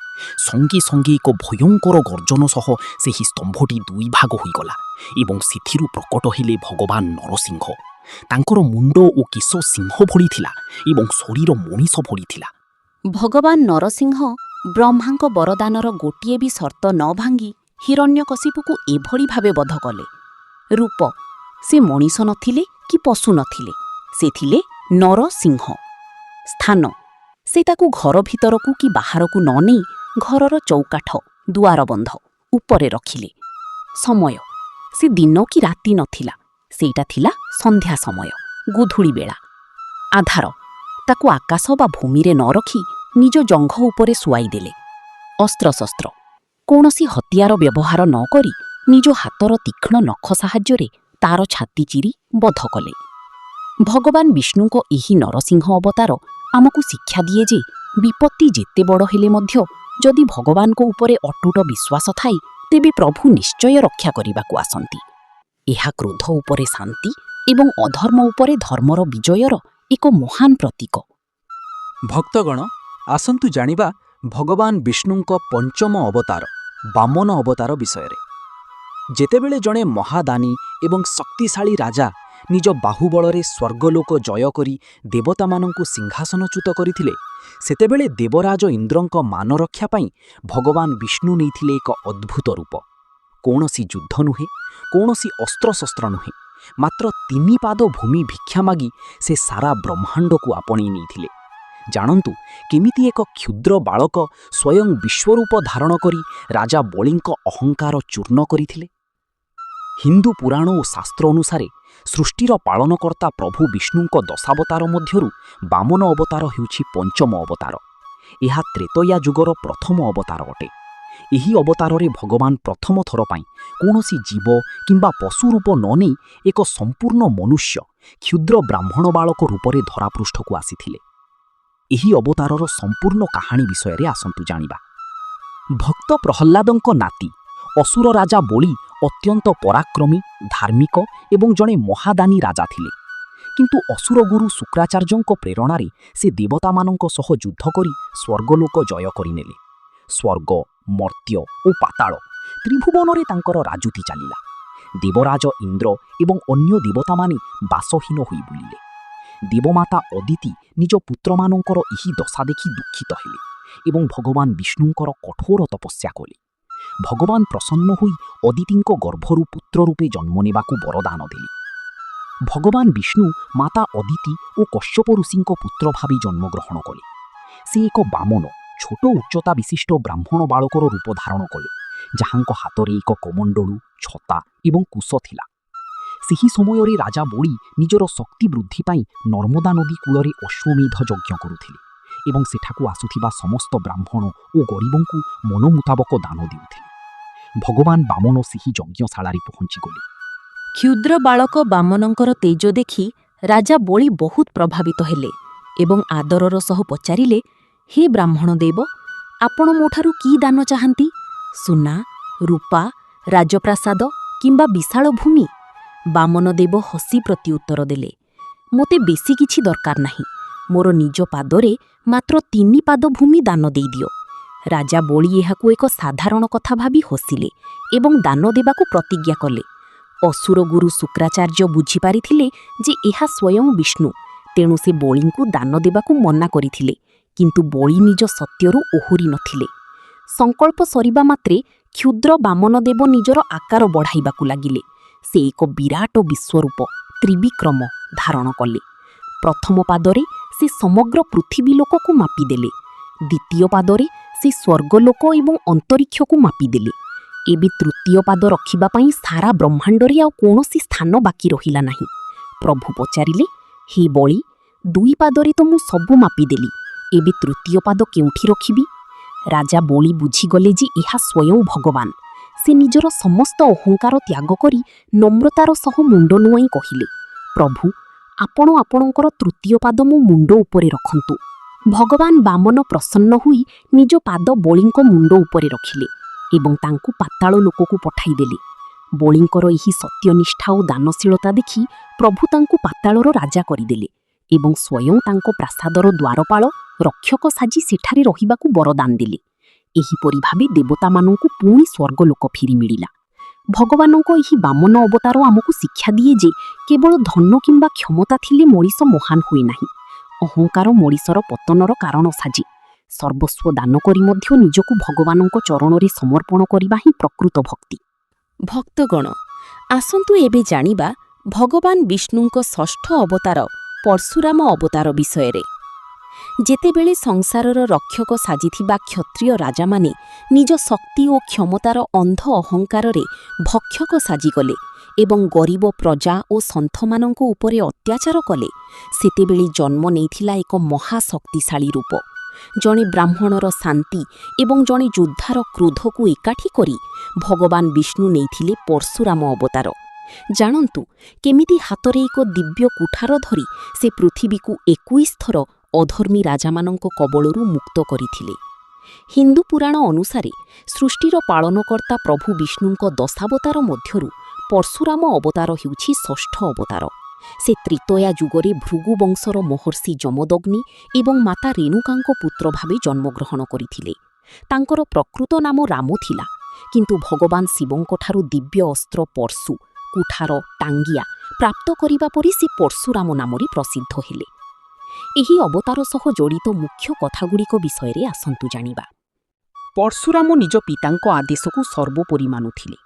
ସଙ୍ଗେ ସଙ୍ଗେ ଏକ ଭୟଙ୍କର ଗର୍ଜନ ସହ ସେହି ସ୍ତମ୍ଭଟି ଦୁଇ ଭାଗ ହୋଇଗଲା ଏବଂ ସେଥିରୁ ପ୍ରକଟ ହେଲେ ଭଗବାନ ନରସିଂହ। ତାଙ୍କର ମୁଣ୍ଡ ଓ କେଶ ସିଂହ ଭଳି ଥିଲା ଏବଂ ଶରୀର ମଣିଷ ଭଳି ଥିଲା। ଭଗବାନ ନରସିଂହ ବ୍ରହ୍ମାଙ୍କ ବରଦାନର ଗୋଟିଏ ବି ସର୍ତ୍ତ ନ ଭାଙ୍ଗି ହିରଣ୍ୟକଶିପୁକୁ ଏଭଳି ଭାବେ ବଧ କଲେ। ରୂପ, ସେ ମଣିଷ ନଥିଲେ କି ପଶୁ ନଥିଲେ, ସେ ଥିଲେ ନରସିଂହ। ସ୍ଥାନ, ସେ ତାକୁ ଘର ଭିତରକୁ କି ବାହାରକୁ ନ ନେଇ ଘରର ଚୌକାଠ, ଦୁଆରବନ୍ଧ ଉପରେ ରଖିଲେ। ସମୟ, ସେ ଦିନ କି ରାତି ନଥିଲା, ସେଇଟା ଥିଲା ସନ୍ଧ୍ୟା ସମୟ, ଗୋଧୂଳି ବେଳା। ଆଧାର, ତାକୁ ଆକାଶ ବା ଭୂମିରେ ନ ରଖି ନିଜ ଜଙ୍ଘ ଉପରେ ଶୁଆଇ ଦେଲେ। ଅସ୍ତ୍ରଶସ୍ତ୍ର, କୌଣସି ହତିଆର ବ୍ୟବହାର ନ କରି ନିଜ ହାତର ତୀକ୍ଷ୍ଣ ନଖ ସାହାଯ୍ୟରେ ତାର ଛାତି ଚିରି ବଧ କଲେ। ଭଗବାନ ବିଷ୍ଣୁଙ୍କ ଏହି ନରସିଂହ ଅବତାର ଆମକୁ ଶିକ୍ଷା ଦିଏ ଯେ ବିପତ୍ତି ଯେତେ ବଡ଼ ହେଲେ ମଧ୍ୟ ଯଦି ଭଗବାନଙ୍କ ଉପରେ ଅଟୁଟ ବିଶ୍ୱାସ ଥାଏ, ତେବେ ପ୍ରଭୁ ନିଶ୍ଚୟ ରକ୍ଷା କରିବାକୁ ଆସନ୍ତି। ଏହା କ୍ରୋଧ ଉପରେ ଶାନ୍ତି ଏବଂ ଅଧର୍ମ ଉପରେ ଧର୍ମର ବିଜୟର ଏକ ମହାନ ପ୍ରତୀକ। ଭକ୍ତଗଣ, ଆସନ୍ତୁ ଜାଣିବା ଭଗବାନ ବିଷ୍ଣୁଙ୍କ ପଞ୍ଚମ ଅବତାର ବାମନ ଅବତାର ବିଷୟରେ। ଯେତେବେଳେ ଜଣେ ମହାଦାନୀ ଏବଂ ଶକ୍ତିଶାଳୀ ରାଜା ନିଜ ବାହୁବଳରେ ସ୍ୱର୍ଗଲୋକ ଜୟ କରି ଦେବତାମାନଙ୍କୁ ସିଂହାସନଚ୍ୟୁତ କରିଥିଲେ, ସେତେବେଳେ ଦେବରାଜ ଇନ୍ଦ୍ରଙ୍କ ମାନରକ୍ଷା ପାଇଁ ଭଗବାନ ବିଷ୍ଣୁ ନେଇଥିଲେ ଏକ ଅଦ୍ଭୁତ ରୂପ। କୌଣସି ଯୁଦ୍ଧ ନୁହେଁ, କୌଣସି ଅସ୍ତ୍ରଶସ୍ତ୍ର ନୁହେଁ, ମାତ୍ର 3 ପାଦ ଭୂମି ଭିକ୍ଷା ମାଗି ସେ ସାରା ବ୍ରହ୍ମାଣ୍ଡକୁ ଆପଣେଇ ନେଇଥିଲେ। ଜାଣନ୍ତୁ କେମିତି ଏକ କ୍ଷୁଦ୍ର ବାଳକ ସ୍ୱୟଂ ବିଶ୍ୱରୂପ ଧାରଣ କରି ରାଜା ବଳିଙ୍କ ଅହଙ୍କାର ଚୂର୍ଣ୍ଣ କରିଥିଲେ। ହିନ୍ଦୁ ପୁରାଣ ଓ ଶାସ୍ତ୍ର ଅନୁସାରେ ସୃଷ୍ଟିର ପାଳନକର୍ତ୍ତା ପ୍ରଭୁ ବିଷ୍ଣୁଙ୍କ ଦଶାବତାର ମଧ୍ୟରୁ ବାମନ ଅବତାର ହେଉଛି ପଞ୍ଚମ ଅବତାର। ଏହା ତ୍ରେତୟା ଯୁଗର ପ୍ରଥମ ଅବତାର ଅଟେ। ଏହି ଅବତାରରେ ଭଗବାନ ପ୍ରଥମ ଥର ପାଇଁ କୌଣସି ଜୀବ କିମ୍ବା ପଶୁ ରୂପ ନ ନେଇ ଏକ ସମ୍ପୂର୍ଣ୍ଣ ମନୁଷ୍ୟ କ୍ଷୁଦ୍ର ବ୍ରାହ୍ମଣ ବାଳକ ରୂପରେ ଧରାପୃଷ୍ଠକୁ ଆସିଥିଲେ। ଏହି ଅବତାରର ସମ୍ପୂର୍ଣ୍ଣ କାହାଣୀ ବିଷୟରେ ଆସନ୍ତୁ ଜାଣିବା। ଭକ୍ତ ପ୍ରହ୍ଲାଦଙ୍କ ନାତି ଅସୁର ରାଜା ବଳି ଅତ୍ୟନ୍ତ ପରାକ୍ରମୀ, ଧାର୍ମିକ ଏବଂ ଜଣେ ମହାଦାନୀ ରାଜା ଥିଲେ। କିନ୍ତୁ ଅସୁରଗୁରୁ ଶୁକ୍ରାଚାର୍ଯ୍ୟଙ୍କ ପ୍ରେରଣାରେ ସେ ଦେବତାମାନଙ୍କ ସହ ଯୁଦ୍ଧ କରି ସ୍ୱର୍ଗଲୋକ ଜୟ କରିନେଲେ। ସ୍ୱର୍ଗ, ମର୍ତ୍ତ୍ୟ ଓ ପାତାଳ ତ୍ରିଭୁବନରେ ତାଙ୍କର ରାଜୁତି ଚାଲିଲା। ଦେବରାଜ ଇନ୍ଦ୍ର ଏବଂ ଅନ୍ୟ ଦେବତାମାନେ ବାସହୀନ ହୋଇ ବୁଲିଲେ। ଦେବମାତା ଅଦିତି ନିଜ ପୁତ୍ରମାନଙ୍କର ଏହି ଦଶା ଦେଖି ଦୁଃଖିତ ହେଲେ ଏବଂ ଭଗବାନ ବିଷ୍ଣୁଙ୍କର କଠୋର ତପସ୍ୟା କଲେ। ଭଗବାନ ପ୍ରସନ୍ନ ହୋଇ ଅଦିତିଙ୍କ ଗର୍ଭରୁ ପୁତ୍ର ରୂପେ ଜନ୍ମ ନେବାକୁ ବରଦାନ ଦେଲେ। ଭଗବାନ ବିଷ୍ଣୁ ମାତା ଅଦିତି ଓ କଶ୍ୟପ ଋଷିଙ୍କ ପୁତ୍ର ଭାବେ ଜନ୍ମଗ୍ରହଣ କଲେ। ସେ ଏକ ବାମନ ଛୋଟ ଉଚ୍ଚତା ବିଶିଷ୍ଟ ବ୍ରାହ୍ମଣ ବାଳକର ରୂପ ଧାରଣ କଲେ, ଯାହାଙ୍କ ହାତରେ ଏକ କମଣ୍ଡଳୁ, ଛତା ଏବଂ କୁଶ ଥିଲା। ସେହି ସମୟରେ ରାଜା ବଳି ନିଜର ଶକ୍ତି ବୃଦ୍ଧି ପାଇଁ ନର୍ମଦା ନଦୀ କୂଳରେ ଅଶ୍ୱମେଧ ଯଜ୍ଞ କରୁଥିଲେ ଏବଂ ସେଠାକୁ ଆସୁଥିବା ସମସ୍ତ ବ୍ରାହ୍ମଣ ଓ ଗରିବଙ୍କୁ ମନ ମୁତାବକ ଦାନ ଦେଉଥିଲେ। ଭଗବାନ ବାମନ ସେହି ଯଜ୍ଞଶାଳାରେ ପହଞ୍ଚିଗଲେ। କ୍ଷୁଦ୍ର ବାଳକ ବାମନଙ୍କର ତେଜ ଦେଖି ରାଜା ବଳି ବହୁତ ପ୍ରଭାବିତ ହେଲେ ଏବଂ ଆଦରର ସହ ପଚାରିଲେ, ହେ ବ୍ରାହ୍ମଣ ଦେବ, ଆପଣ ମୋଠାରୁ କି ଦାନ ଚାହାନ୍ତି? ସୁନା, ରୂପା, ରାଜପ୍ରାସାଦ କିମ୍ବା ବିଶାଳ ଭୂମି? ବାମନ ଦେବ ହସି ପ୍ରତି ଉତ୍ତର ଦେଲେ, ମୋତେ ବେଶୀ କିଛି ଦରକାର ନାହିଁ। ମୋର ନିଜ ପାଦରେ ମାତ୍ର 3 ପାଦ ଭୂମି ଦାନ ଦେଇଦିଅ। ରାଜା ବଳି ଏହାକୁ ଏକ ସାଧାରଣ କଥା ଭାବି ହସିଲେ ଏବଂ ଦାନ ଦେବାକୁ ପ୍ରତିଜ୍ଞା କଲେ। ଅସୁର ଗୁରୁ ଶୁକ୍ରାଚାର୍ଯ୍ୟ ବୁଝିପାରିଥିଲେ ଯେ ଏହା ସ୍ୱୟଂ ବିଷ୍ଣୁ, ତେଣୁ ସେ ବଳିଙ୍କୁ ଦାନ ଦେବାକୁ ମନା କରିଥିଲେ, କିନ୍ତୁ ବଳି ନିଜ ସତ୍ୟରୁ ଓହରି ନଥିଲେ। ସଂକଳ୍ପ ସରିବା ମାତ୍ରେ କ୍ଷୁଦ୍ର ବାମନଦେବ ନିଜର ଆକାର ବଢ଼ାଇବାକୁ ଲାଗିଲେ। ସେ ଏକ ବିରାଟ ବିଶ୍ୱରୂପ ତ୍ରିବିକ୍ରମ ଧାରଣ କଲେ। ପ୍ରଥମ ପାଦରେ ସେ ସମଗ୍ର ପୃଥିବୀ ଲୋକକୁ ମାପିଦେଲେ। ଦ୍ୱିତୀୟ ପାଦରେ ସେ ସ୍ୱର୍ଗଲୋକ ଏବଂ ଅନ୍ତରିକ୍ଷକୁ ମାପିଦେଲେ। ଏବେ ତୃତୀୟ ପାଦ ରଖିବା ପାଇଁ ସାରା ବ୍ରହ୍ମାଣ୍ଡରେ ଆଉ କୌଣସି ସ୍ଥାନ ବାକି ରହିଲା ନାହିଁ। ପ୍ରଭୁ ପଚାରିଲେ, ହେ ବଳି, 2 ପାଦରେ ତ ମୁଁ ସବୁ ମାପିଦେଲି, ଏବେ ତୃତୀୟ ପାଦ କେଉଁଠି ରଖିବି? ରାଜା ବଳି ବୁଝିଗଲେ ଯେ ଏହା ସ୍ୱୟଂ ଭଗବାନ। ସେ ନିଜର ସମସ୍ତ ଅହଙ୍କାର ତ୍ୟାଗ କରି ନମ୍ରତାର ସହ ମୁଣ୍ଡ ନୁଆଇଁ କହିଲେ, ପ୍ରଭୁ, ଆପଣ ଆପଣଙ୍କର ତୃତୀୟ ପାଦ ମୋ ମୁଣ୍ଡ ଉପରେ ରଖନ୍ତୁ। ଭଗବାନ ବାମନ ପ୍ରସନ୍ନ ହୋଇ ନିଜ ପାଦ ବଳିଙ୍କ ମୁଣ୍ଡ ଉପରେ ରଖିଲେ ଏବଂ ତାଙ୍କୁ ପାତାଳ ଲୋକକୁ ପଠାଇଦେଲେ। ବଳିଙ୍କର ଏହି ସତ୍ୟନିଷ୍ଠା ଓ ଦାନଶୀଳତା ଦେଖି ପ୍ରଭୁ ତାଙ୍କୁ ପାତାଳର ରାଜା କରିଦେଲେ ଏବଂ ସ୍ୱୟଂ ତାଙ୍କ ପ୍ରାସାଦର ଦ୍ୱାରପାଳ ରକ୍ଷକ ସାଜି ସେଠାରେ ରହିବାକୁ ବରଦାନ ଦେଲେ। ଏହିପରି ଭାବେ ଦେବତାମାନଙ୍କୁ ପୁଣି ସ୍ୱର୍ଗଲୋକ ଫିରି ମିଳିଲା। ଭଗବାନଙ୍କ ଏହି ବାମନ ଅବତାର ଆମକୁ ଶିକ୍ଷା ଦିଏ ଯେ କେବଳ ଧନ କିମ୍ବା କ୍ଷମତା ଥିଲେ ମଣିଷ ମହାନ ହୁଏ ନାହିଁ। ଅହଙ୍କାର ମଣିଷର ପତନର କାରଣ ସାଜି। ସର୍ବସ୍ୱ ଦାନ କରି ମଧ୍ୟ ନିଜକୁ ଭଗବାନଙ୍କ ଚରଣରେ ସମର୍ପଣ କରିବା ହିଁ ପ୍ରକୃତ ଭକ୍ତି। ଭକ୍ତଗଣ, ଆସନ୍ତୁ ଏବେ ଜାଣିବା ଭଗବାନ ବିଷ୍ଣୁଙ୍କ ଷଷ୍ଠ ଅବତାର ପରଶୁରାମ ଅବତାର ବିଷୟରେ। ଯେତେବେଳେ ସଂସାରର ରକ୍ଷକ ସାଜିଥିବା କ୍ଷତ୍ରିୟ ରାଜାମାନେ ନିଜ ଶକ୍ତି ଓ କ୍ଷମତାର ଅନ୍ଧ ଅହଙ୍କାରରେ ଭକ୍ଷକ ସାଜିଗଲେ ଏବଂ ଗରିବ ପ୍ରଜା ଓ ସନ୍ଥମାନଙ୍କ ଉପରେ ଅତ୍ୟାଚାର କଲେ, ସେତେବେଳେ ଜନ୍ମ ନେଇଥିଲା ଏକ ମହାଶକ୍ତିଶାଳୀ ରୂପ। ଜଣେ ବ୍ରାହ୍ମଣର ଶାନ୍ତି ଏବଂ ଜଣେ ଯୋଦ୍ଧାର କ୍ରୋଧକୁ ଏକାଠି କରି ଭଗବାନ ବିଷ୍ଣୁ ନେଇଥିଲେ ପରଶୁରାମ ଅବତାର। ଜାଣନ୍ତୁ କେମିତି ହାତରେ ଏକ ଦିବ୍ୟ କୁଠାର ଧରି ସେ ପୃଥିବୀକୁ 21 ଥର ଅଧର୍ମୀ ରାଜାମାନଙ୍କ କବଳରୁ ମୁକ୍ତ କରିଥିଲେ। ହିନ୍ଦୁ ପୁରାଣ ଅନୁସାରେ ସୃଷ୍ଟିର ପାଳନକର୍ତ୍ତା ପ୍ରଭୁ ବିଷ୍ଣୁଙ୍କ ଦଶାବତାର ମଧ୍ୟରୁ ପରଶୁରାମ ଅବତାର ହେଉଛି ଷଷ୍ଠ ଅବତାର। ସେ ତ୍ରିତୟା ଯୁଗରେ ଭୃଗୁ ବଂଶର ମହର୍ଷି ଯମଦଗ୍ନି ଏବଂ ମାତା ରେଣୁକାଙ୍କ ପୁତ୍ର ଭାବେ ଜନ୍ମଗ୍ରହଣ କରିଥିଲେ। ତାଙ୍କର ପ୍ରକୃତ ନାମ ରାମ ଥିଲା, କିନ୍ତୁ ଭଗବାନ ଶିବଙ୍କଠାରୁ ଦିବ୍ୟ ଅସ୍ତ୍ର ପରଶୁ, କୁଠାର, ଟାଙ୍ଗିଆ ପ୍ରାପ୍ତ କରିବା ପରେ ସେ ପରଶୁରାମ ନାମରେ ପ୍ରସିଦ୍ଧ ହେଲେ। ଏହି ଅବତାର ସହ ଜଡ଼ିତ ମୁଖ୍ୟ କଥାଗୁଡ଼ିକ ବିଷୟରେ ଆସନ୍ତୁ ଜାଣିବା। ପରଶୁରାମ ନିଜ ପିତାଙ୍କ ଆଦେଶକୁ ସର୍ବୋପରି ମାନୁଥିଲେ।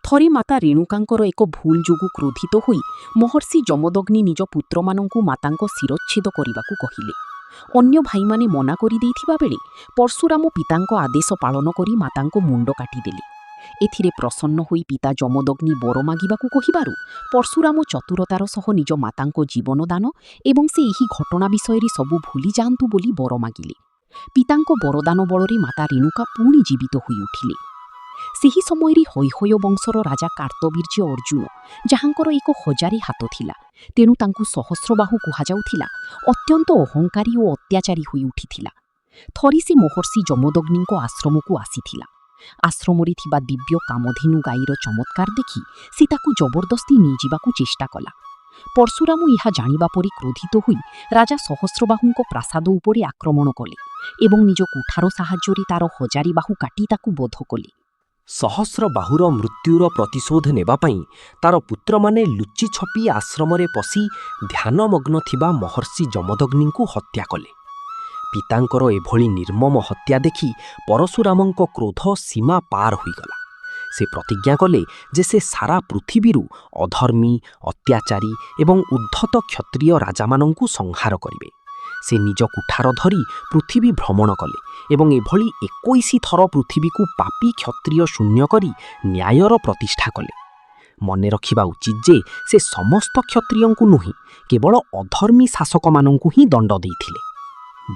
ଥରେ ମାତା ରେଣୁକାଙ୍କର ଏକ ଭୁଲ ଯୋଗୁଁ କ୍ରୋଧିତ ହୋଇ ମହର୍ଷି ଯମଦଗ୍ନି ନିଜ ପୁତ୍ରମାନଙ୍କୁ ମାତାଙ୍କ ଶିରଚ୍ଛେଦ କରିବାକୁ କହିଲେ। ଅନ୍ୟ ଭାଇମାନେ ମନା କରିଦେଇଥିବା ବେଳେ ପରଶୁରାମ ପିତାଙ୍କ ଆଦେଶ ପାଳନ କରି ମାତାଙ୍କ ମୁଣ୍ଡ କାଟିଦେଲେ। ଏଥିରେ ପ୍ରସନ୍ନ ହୋଇ ପିତା ଯମଦଗ୍ନି ବର ମାଗିବାକୁ କହିବାରୁ ପରଶୁରାମ ଚତୁରତାର ସହ ନିଜ ମାତାଙ୍କ ଜୀବନ ଦାନ ଏବଂ ସେ ଏହି ଘଟଣା ବିଷୟରେ ସବୁ ଭୁଲି ଯାଆନ୍ତୁ ବୋଲି ବର ମାଗିଲେ। ପିତାଙ୍କ ବରଦାନ ବଳରେ ମାତା ରେଣୁକା ପୁଣି ଜୀବିତ ହୋଇଉଠିଲେ। ସେହି ସମୟରେ ହୈହୟ ବଂଶର ରାଜା କାର୍ତ୍ତବୀର୍ଯ୍ୟ ଅର୍ଜୁନ, ଯାହାଙ୍କର 1000 ହାତ ଥିଲା, ତେଣୁ ତାଙ୍କୁ ସହସ୍ରବାହୁ କୁହାଯାଉଥିଲା, ଅତ୍ୟନ୍ତ ଅହଙ୍କାରୀ ଓ ଅତ୍ୟାଚାରୀ ହୋଇଉଠିଥିଲା। ଥରେ ସେ ମହର୍ଷି ଯମଦଗ୍ନିଙ୍କ ଆଶ୍ରମକୁ ଆସିଥିଲା। ଆଶ୍ରମରେ ଥିବା ଦିବ୍ୟ କାମଧେନୁ ଗାଈର ଚମତ୍କାର ଦେଖି ସେ ତାକୁ ଜବରଦସ୍ତି ନେଇଯିବାକୁ ଚେଷ୍ଟା କଲା। ପରଶୁରାମ ଏହା ଜାଣିବା ପରେ କ୍ରୋଧିତ ହୋଇ ରାଜା ସହସ୍ରବାହୁଙ୍କ ପ୍ରାସାଦ ଉପରେ ଆକ୍ରମଣ କଲେ ଏବଂ ନିଜ କୁଠାର ସାହାଯ୍ୟରେ ତାର 1000 ବାହୁ କାଟି ତାକୁ ବଧ କଲେ। ସହସ୍ର ବାହୁର ମୃତ୍ୟୁର ପ୍ରତିଶୋଧ ନେବା ପାଇଁ ତାର ପୁତ୍ରମାନେ ଲୁଚି ଛପି ଆଶ୍ରମରେ ପଶି ଧ୍ୟାନମଗ୍ନ ଥିବା ମହର୍ଷି ଯମଦଗ୍ନିଙ୍କୁ ହତ୍ୟା କଲେ। ପିତାଙ୍କର ଏଭଳି ନିର୍ମମ ହତ୍ୟା ଦେଖି ପରଶୁରାମଙ୍କ କ୍ରୋଧ ସୀମା ପାର ହୋଇଗଲା। ସେ ପ୍ରତିଜ୍ଞା କଲେ ଯେ ସେ ସାରା ପୃଥିବୀରୁ ଅଧର୍ମୀ, ଅତ୍ୟାଚାରୀ ଏବଂ ଉଦ୍ଧତ କ୍ଷତ୍ରିୟ ରାଜାମାନଙ୍କୁ ସଂହାର କରିବେ। ସେ ନିଜ କୁଠାର ଧରି ପୃଥିବୀ ଭ୍ରମଣ କଲେ ଏବଂ ଏଭଳି 21 ଥର ପୃଥିବୀକୁ ପାପୀ କ୍ଷତ୍ରିୟ ଶୂନ୍ୟ କରି ନ୍ୟାୟର ପ୍ରତିଷ୍ଠା କଲେ। ମନେ ରଖିବା ଉଚିତ ଯେ ସେ ସମସ୍ତ କ୍ଷତ୍ରିୟଙ୍କୁ ନୁହେଁ, କେବଳ ଅଧର୍ମୀ ଶାସକମାନଙ୍କୁ ହିଁ ଦଣ୍ଡ ଦେଇଥିଲେ।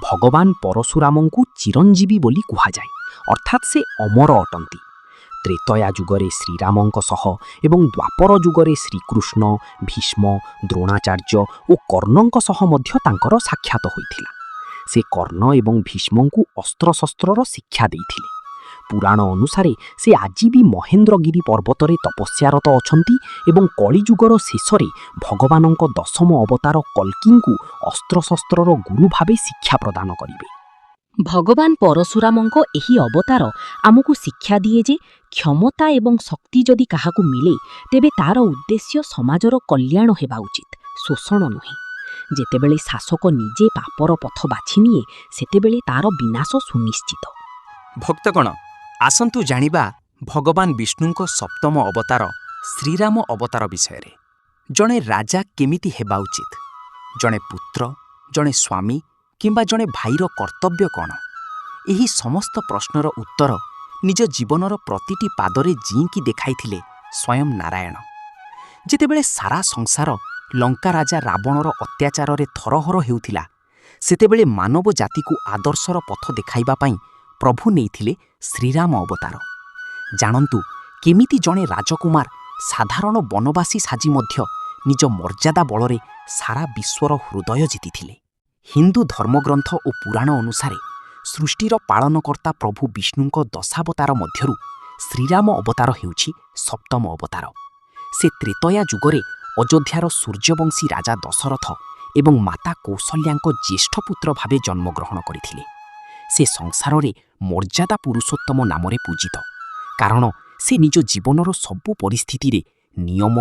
ଭଗବାନ ପରଶୁରାମଙ୍କୁ ଚିରଞ୍ଜୀବୀ ବୋଲି କୁହାଯାଏ, ଅର୍ଥାତ୍ ସେ ଅମର ଅଟନ୍ତି। ତ୍ରେତୟା ଯୁଗରେ ଶ୍ରୀରାମଙ୍କ ସହ ଏବଂ ଦ୍ୱାପର ଯୁଗରେ ଶ୍ରୀକୃଷ୍ଣ, ଭୀଷ୍ମ, ଦ୍ରୋଣାଚାର୍ଯ୍ୟ ଓ କର୍ଣ୍ଣଙ୍କ ସହ ମଧ୍ୟ ତାଙ୍କର ସାକ୍ଷାତ ହୋଇଥିଲା। ସେ କର୍ଣ୍ଣ ଏବଂ ଭୀଷ୍ମଙ୍କୁ ଅସ୍ତ୍ରଶସ୍ତ୍ରର ଶିକ୍ଷା ଦେଇଥିଲେ। ପୁରାଣ ଅନୁସାରେ ସେ ଆଜି ବି ମହେନ୍ଦ୍ରଗିରି ପର୍ବତରେ ତପସ୍ୟାରତ ଅଛନ୍ତି ଏବଂ କଳିଯୁଗର ଶେଷରେ ଭଗବାନଙ୍କ ଦଶମ ଅବତାର କଲ୍କିଙ୍କୁ ଅସ୍ତ୍ରଶସ୍ତ୍ରର ଗୁରୁ ଭାବେ ଶିକ୍ଷା ପ୍ରଦାନ କରିବେ। ଭଗବାନ ପରଶୁରାମଙ୍କ ଏହି ଅବତାର ଆମକୁ ଶିକ୍ଷା ଦିଏ ଯେ କ୍ଷମତା ଏବଂ ଶକ୍ତି ଯଦି କାହାକୁ ମିଳେ ତେବେ ତାର ଉଦ୍ଦେଶ୍ୟ ସମାଜର କଲ୍ୟାଣ ହେବା ଉଚିତ, ଶୋଷଣ ନୁହେଁ। ଯେତେବେଳେ ଶାସକ ନିଜେ ପାପର ପଥ ବାଛିନିଏ ସେତେବେଳେ ତାର ବିନାଶ ସୁନିଶ୍ଚିତ। ଭକ୍ତଗଣ, ଆସନ୍ତୁ ଜାଣିବା ଭଗବାନ ବିଷ୍ଣୁଙ୍କ ସପ୍ତମ ଅବତାର ଶ୍ରୀରାମ ଅବତାର ବିଷୟରେ। ଜଣେ ରାଜା କେମିତି ହେବା ଉଚିତ? ଜଣେ ପୁତ୍ର, ଜଣେ ସ୍ୱାମୀ କିମ୍ବା ଜଣେ ଭାଇର କର୍ତ୍ତବ୍ୟ କ'ଣ? ଏହି ସମସ୍ତ ପ୍ରଶ୍ନର ଉତ୍ତର ନିଜ ଜୀବନର ପ୍ରତିଟି ପାଦରେ ଜିଇଁକି ଦେଖାଇଥିଲେ ସ୍ୱୟଂ ନାରାୟଣ। ଯେତେବେଳେ ସାରା ସଂସାର ଲଙ୍କା ରାଜା ରାବଣର ଅତ୍ୟାଚାରରେ ଥରହର ହେଉଥିଲା, ସେତେବେଳେ ମାନବ ଜାତିକୁ ଆଦର୍ଶର ପଥ ଦେଖାଇବା ପାଇଁ ପ୍ରଭୁ ନେଇଥିଲେ ଶ୍ରୀରାମ ଅବତାର। ଜାଣନ୍ତୁ କେମିତି ଜଣେ ରାଜକୁମାର ସାଧାରଣ ବନବାସୀ ସାଜି ମଧ୍ୟ ନିଜ ମର୍ଯ୍ୟାଦା ବଳରେ ସାରା ବିଶ୍ୱର ହୃଦୟ ଜିତିଥିଲେ। ହିନ୍ଦୁ ଧର୍ମଗ୍ରନ୍ଥ ଓ ପୁରାଣ ଅନୁସାରେ ସୃଷ୍ଟିର ପାଳନକର୍ତ୍ତା ପ୍ରଭୁ ବିଷ୍ଣୁଙ୍କ ଦଶାବତାର ମଧ୍ୟରୁ ଶ୍ରୀରାମ ଅବତାର ହେଉଛି ସପ୍ତମ ଅବତାର। ସେ ତ୍ରେତୟା ଯୁଗରେ ଅଯୋଧ୍ୟାର ସୂର୍ଯ୍ୟବଂଶୀ ରାଜା ଦଶରଥ ଏବଂ ମାତା କୌଶଲ୍ୟାଙ୍କ ଜ୍ୟେଷ୍ଠ ପୁତ୍ର ଭାବେ ଜନ୍ମଗ୍ରହଣ କରିଥିଲେ। ସେ ସଂସାରରେ ମର୍ଯ୍ୟାଦା ପୁରୁଷୋତ୍ତମ ନାମରେ ପୂଜିତ, କାରଣ ସେ ନିଜ ଜୀବନର ସବୁ ପରିସ୍ଥିତିରେ ନିୟମ,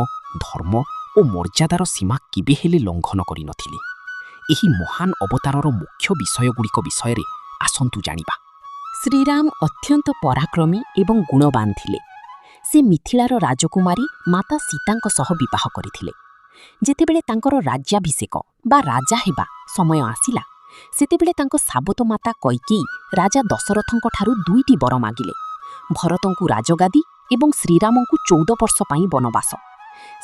ଧର୍ମ ଓ ମର୍ଯ୍ୟାଦାର ସୀମା କେବେ ହେଲେ ଲଙ୍ଘନ କରିନଥିଲେ। ଏହି ମହାନ ଅବତାରର ମୁଖ୍ୟ ବିଷୟଗୁଡ଼ିକ ବିଷୟରେ ଆସନ୍ତୁ ଜାଣିବା। ଶ୍ରୀରାମ ଅତ୍ୟନ୍ତ ପରାକ୍ରମୀ ଏବଂ ଗୁଣବାନ ଥିଲେ। ସେ ମିଥିଳାର ରାଜକୁମାରୀ ମାତା ସୀତାଙ୍କ ସହ ବିବାହ କରିଥିଲେ। ଯେତେବେଳେ ତାଙ୍କର ରାଜ୍ୟାଭିଷେକ ବା ରାଜା ହେବା ସମୟ ଆସିଲା, ସେତେବେଳେ ତାଙ୍କ ସାବତ ମାତା କୈକେୟୀ ରାଜା ଦଶରଥଙ୍କଠାରୁ 2ଟି ବର ମାଗିଲେ, ଭରତଙ୍କୁ ରାଜଗାଦି ଏବଂ ଶ୍ରୀରାମଙ୍କୁ 14 ବର୍ଷ ପାଇଁ ବନବାସ।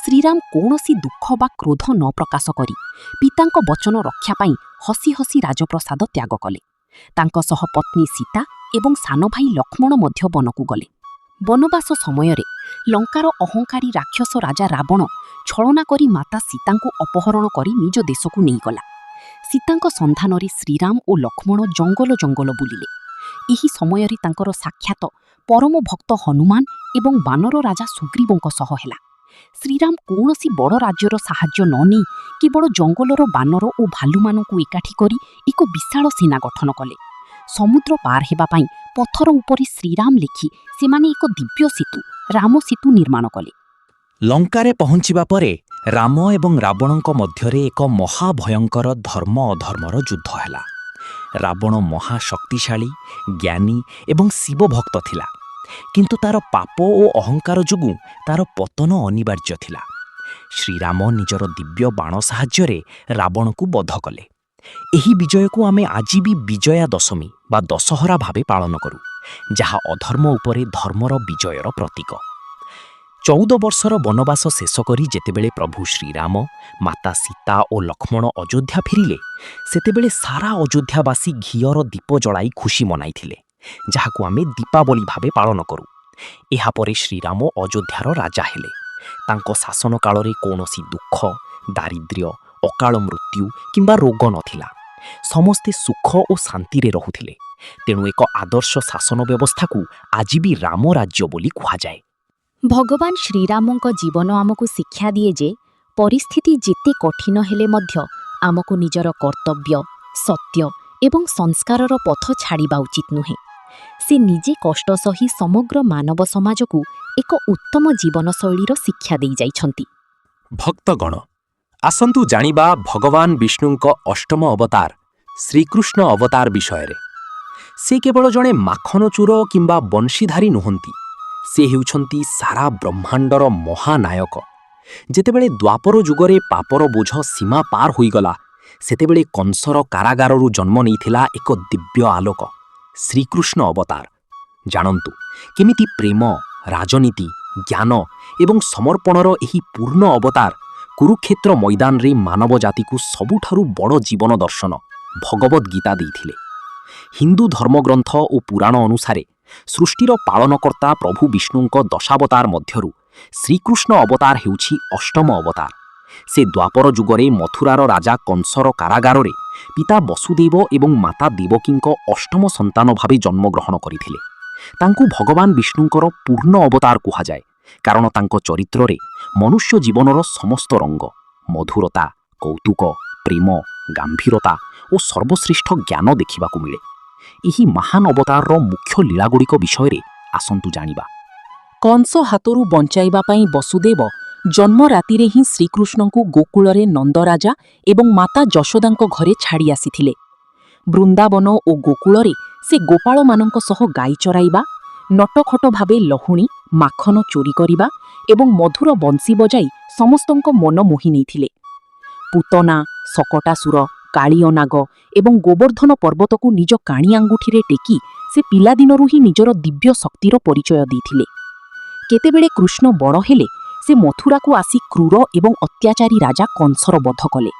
ଶ୍ରୀରାମ କୌଣସି ଦୁଃଖ ବା କ୍ରୋଧ ନ ପ୍ରକାଶ କରି ପିତାଙ୍କ ବଚନ ରକ୍ଷା ପାଇଁ ହସି ହସି ରାଜପ୍ରସାଦ ତ୍ୟାଗ କଲେ। ତାଙ୍କ ସହ ପତ୍ନୀ ସୀତା ଏବଂ ସାନ ଭାଇ ଲକ୍ଷ୍ମଣ ମଧ୍ୟ ବନକୁ ଗଲେ। ବନବାସ ସମୟରେ ଲଙ୍କାର ଅହଙ୍କାରୀ ରାକ୍ଷସ ରାଜା ରାବଣ ଛଳନା କରି ମାତା ସୀତାଙ୍କୁ ଅପହରଣ କରି ନିଜ ଦେଶକୁ ନେଇଗଲା। ସୀତାଙ୍କ ସନ୍ଧାନରେ ଶ୍ରୀରାମ ଓ ଲକ୍ଷ୍ମଣ ଜଙ୍ଗଲ ଜଙ୍ଗଲ ବୁଲିଲେ। ଏହି ସମୟରେ ତାଙ୍କର ସାକ୍ଷାତ ପରମ ଭକ୍ତ ହନୁମାନ ଏବଂ ବାନର ରାଜା ସୁଗ୍ରୀବଙ୍କ ସହ ହେଲା। ଶ୍ରୀରାମ କୌଣସି ବଡ଼ ରାଜ୍ୟର ସାହାଯ୍ୟ ନ ନେଇ କେବଳ ଜଙ୍ଗଲର ବାନର ଓ ଭାଲୁମାନଙ୍କୁ ଏକାଠି କରି ଏକ ବିଶାଳ ସେନା ଗଠନ କଲେ। ସମୁଦ୍ର ପାର ହେବା ପାଇଁ ପଥର ଉପରେ ଶ୍ରୀରାମ ଲେଖି ସେମାନେ ଏକ ଦିବ୍ୟ ସେତୁ ରାମ ସେତୁ ନିର୍ମାଣ କଲେ। ଲଙ୍କାରେ ପହଞ୍ଚିବା ପରେ ରାମ ଏବଂ ରାବଣଙ୍କ ମଧ୍ୟରେ ଏକ ମହାଭୟଙ୍କର ଧର୍ମ ଅଧର୍ମର ଯୁଦ୍ଧ ହେଲା। ରାବଣ ମହାଶକ୍ତିଶାଳୀ, ଜ୍ଞାନୀ ଏବଂ ଶିବଭକ୍ତ ଥିଲା, କିନ୍ତୁ ତାର ପାପ ଓ ଅହଙ୍କାର ଯୋଗୁଁ ତାର ପତନ ଅନିବାର୍ଯ୍ୟ ଥିଲା। ଶ୍ରୀରାମ ନିଜର ଦିବ୍ୟ ବାଣ ସାହାଯ୍ୟରେ ରାବଣକୁ ବଧ କଲେ। ଏହି ବିଜୟକୁ ଆମେ ଆଜି ବି ବିଜୟା ଦଶମୀ ବା ଦଶହରା ଭାବେ ପାଳନ କରୁ, ଯାହା ଅଧର୍ମ ଉପରେ ଧର୍ମର ବିଜୟର ପ୍ରତୀକ। 14 ବର୍ଷର ବନବାସ ଶେଷ କରି ଯେତେବେଳେ ପ୍ରଭୁ ଶ୍ରୀରାମ, ମାତା ସୀତା ଓ ଲକ୍ଷ୍ମଣ ଅଯୋଧ୍ୟା ଫେରିଲେ, ସେତେବେଳେ ସାରା ଅଯୋଧ୍ୟାବାସୀ ଘିଅର ଦୀପ ଜଳାଇ ଖୁସି ମନାଇଥିଲେ, ଯାହାକୁ ଆମେ ଦୀପାବଳି ଭାବେ ପାଳନ କରୁ। ଏହାପରେ ଶ୍ରୀରାମ ଅଯୋଧ୍ୟାର ରାଜା ହେଲେ। ତାଙ୍କ ଶାସନ କାଳରେ କୌଣସି ଦୁଃଖ, ଦାରିଦ୍ର୍ୟ, ଅକାଳ ମୃତ୍ୟୁ କିମ୍ବା ରୋଗ ନଥିଲା। ସମସ୍ତେ ସୁଖ ଓ ଶାନ୍ତିରେ ରହୁଥିଲେ। ତେଣୁ ଏକ ଆଦର୍ଶ ଶାସନ ବ୍ୟବସ୍ଥାକୁ ଆଜି ବି ରାମ ରାଜ୍ୟ ବୋଲି କୁହାଯାଏ। ଭଗବାନ ଶ୍ରୀରାମଙ୍କ ଜୀବନ ଆମକୁ ଶିକ୍ଷା ଦିଏ ଯେ ପରିସ୍ଥିତି ଯେତେ କଠିନ ହେଲେ ମଧ୍ୟ ଆମକୁ ନିଜର କର୍ତ୍ତବ୍ୟ, ସତ୍ୟ ଏବଂ ସଂସ୍କାରର ପଥ ଛାଡ଼ିବା ଉଚିତ ନୁହେଁ। ସେ ନିଜେ କଷ୍ଟ ସହି ସମଗ୍ର ମାନବ ସମାଜକୁ ଏକ ଉତ୍ତମ ଜୀବନଶୈଳୀର ଶିକ୍ଷା ଦେଇଯାଇଛନ୍ତି। ଭକ୍ତଗଣ, ଆସନ୍ତୁ ଜାଣିବା ଭଗବାନ ବିଷ୍ଣୁଙ୍କ ଅଷ୍ଟମ ଅବତାର ଶ୍ରୀକୃଷ୍ଣ ଅବତାର ବିଷୟରେ। ସେ କେବଳ ଜଣେ ମାଖନଚୋର କିମ୍ବା ବଂଶୀଧାରୀ ନୁହନ୍ତି, ସେ ହେଉଛନ୍ତି ସାରା ବ୍ରହ୍ମାଣ୍ଡର ମହାନାୟକ। ଯେତେବେଳେ ଦ୍ୱାପର ଯୁଗରେ ପାପର ବୋଝ ସୀମା ପାର ହୋଇଗଲା, ସେତେବେଳେ କଂସର କାରାଗାରରୁ ଜନ୍ମ ନେଇଥିଲା ଏକ ଦିବ୍ୟ ଆଲୋକ, ଶ୍ରୀକୃଷ୍ଣ ଅବତାର। ଜାଣନ୍ତୁ କେମିତି ପ୍ରେମ, ରାଜନୀତି, ଜ୍ଞାନ ଏବଂ ସମର୍ପଣର ଏହି ପୂର୍ଣ୍ଣ ଅବତାର କୁରୁକ୍ଷେତ୍ର ମଇଦାନରେ ମାନବ ଜାତିକୁ ସବୁଠାରୁ ବଡ଼ ଜୀବନ ଦର୍ଶନ ଭଗବଦ୍ ଗୀତା ଦେଇଥିଲେ। ହିନ୍ଦୁ ଧର୍ମଗ୍ରନ୍ଥ ଓ ପୁରାଣ ଅନୁସାରେ ସୃଷ୍ଟିର ପାଳନକର୍ତ୍ତା ପ୍ରଭୁ ବିଷ୍ଣୁଙ୍କ ଦଶାବତାର ମଧ୍ୟରୁ ଶ୍ରୀକୃଷ୍ଣ ଅବତାର ହେଉଛି ଅଷ୍ଟମ ଅବତାର। ସେ ଦ୍ୱାପର ଯୁଗରେ ମଥୁରାର ରାଜା କଂସର କାରାଗାରରେ ପିତା ବସୁଦେବ ଏବଂ ମାତା ଦେବକୀଙ୍କ ଅଷ୍ଟମ ସନ୍ତାନ ଭାବେ ଜନ୍ମଗ୍ରହଣ କରିଥିଲେ। ତାଙ୍କୁ ଭଗବାନ ବିଷ୍ଣୁଙ୍କର ପୂର୍ଣ୍ଣ ଅବତାର କୁହାଯାଏ, କାରଣ ତାଙ୍କ ଚରିତ୍ରରେ ମନୁଷ୍ୟ ଜୀବନର ସମସ୍ତ ରଙ୍ଗ, ମଧୁରତା, କୌତୁକ, ପ୍ରେମ, ଗାମ୍ଭୀରତା ଓ ସର୍ବଶ୍ରେଷ୍ଠ ଜ୍ଞାନ ଦେଖିବାକୁ ମିଳେ। ଏହି ମହାନ ଅବତାରର ମୁଖ୍ୟ ଲୀଳାଗୁଡ଼ିକ ବିଷୟରେ ଆସନ୍ତୁ ଜାଣିବା। କଂସ ହାତରୁ ବଞ୍ଚାଇବା ପାଇଁ ବସୁଦେବ ଜନ୍ମ ରାତିରେ ହିଁ ଶ୍ରୀକୃଷ୍ଣଙ୍କୁ ଗୋକୁଳରେ ନନ୍ଦରାଜା ଏବଂ ମାତା ଯଶୋଦାଙ୍କ ଘରେ ଛାଡ଼ି ଆସିଥିଲେ। ବୃନ୍ଦାବନ ଓ ଗୋକୁଳରେ ସେ ଗୋପାଳମାନଙ୍କ ସହ ଗାଈ ଚରାଇବା, ନଟଖଟ ଭାବେ ଲହୁଣୀ, ମାଖନ ଚୋରି କରିବା ଏବଂ ମଧୁର ବଂଶୀ ବଜାଇ ସମସ୍ତଙ୍କ ମନ ମୋହି ନେଇଥିଲେ। ପୂତନା, ଶକଟାସୁର, କାଳିଅନାଗ ଏବଂ ଗୋବର୍ଦ୍ଧନ ପର୍ବତକୁ ନିଜ କାଣି ଆଙ୍ଗୁଠିରେ ଟେକି ସେ ପିଲାଦିନରୁ ହିଁ ନିଜର ଦିବ୍ୟ ଶକ୍ତିର ପରିଚୟ ଦେଇଥିଲେ। କେତେବେଳେ କୃଷ୍ଣ ବଡ଼ ହେଲେ ସେ ମଥୁରାକୁ ଆସି କ୍ରୂର ଏବଂ ଅତ୍ୟାଚାରୀ ରାଜା କଂସର ବଧ କଲେ।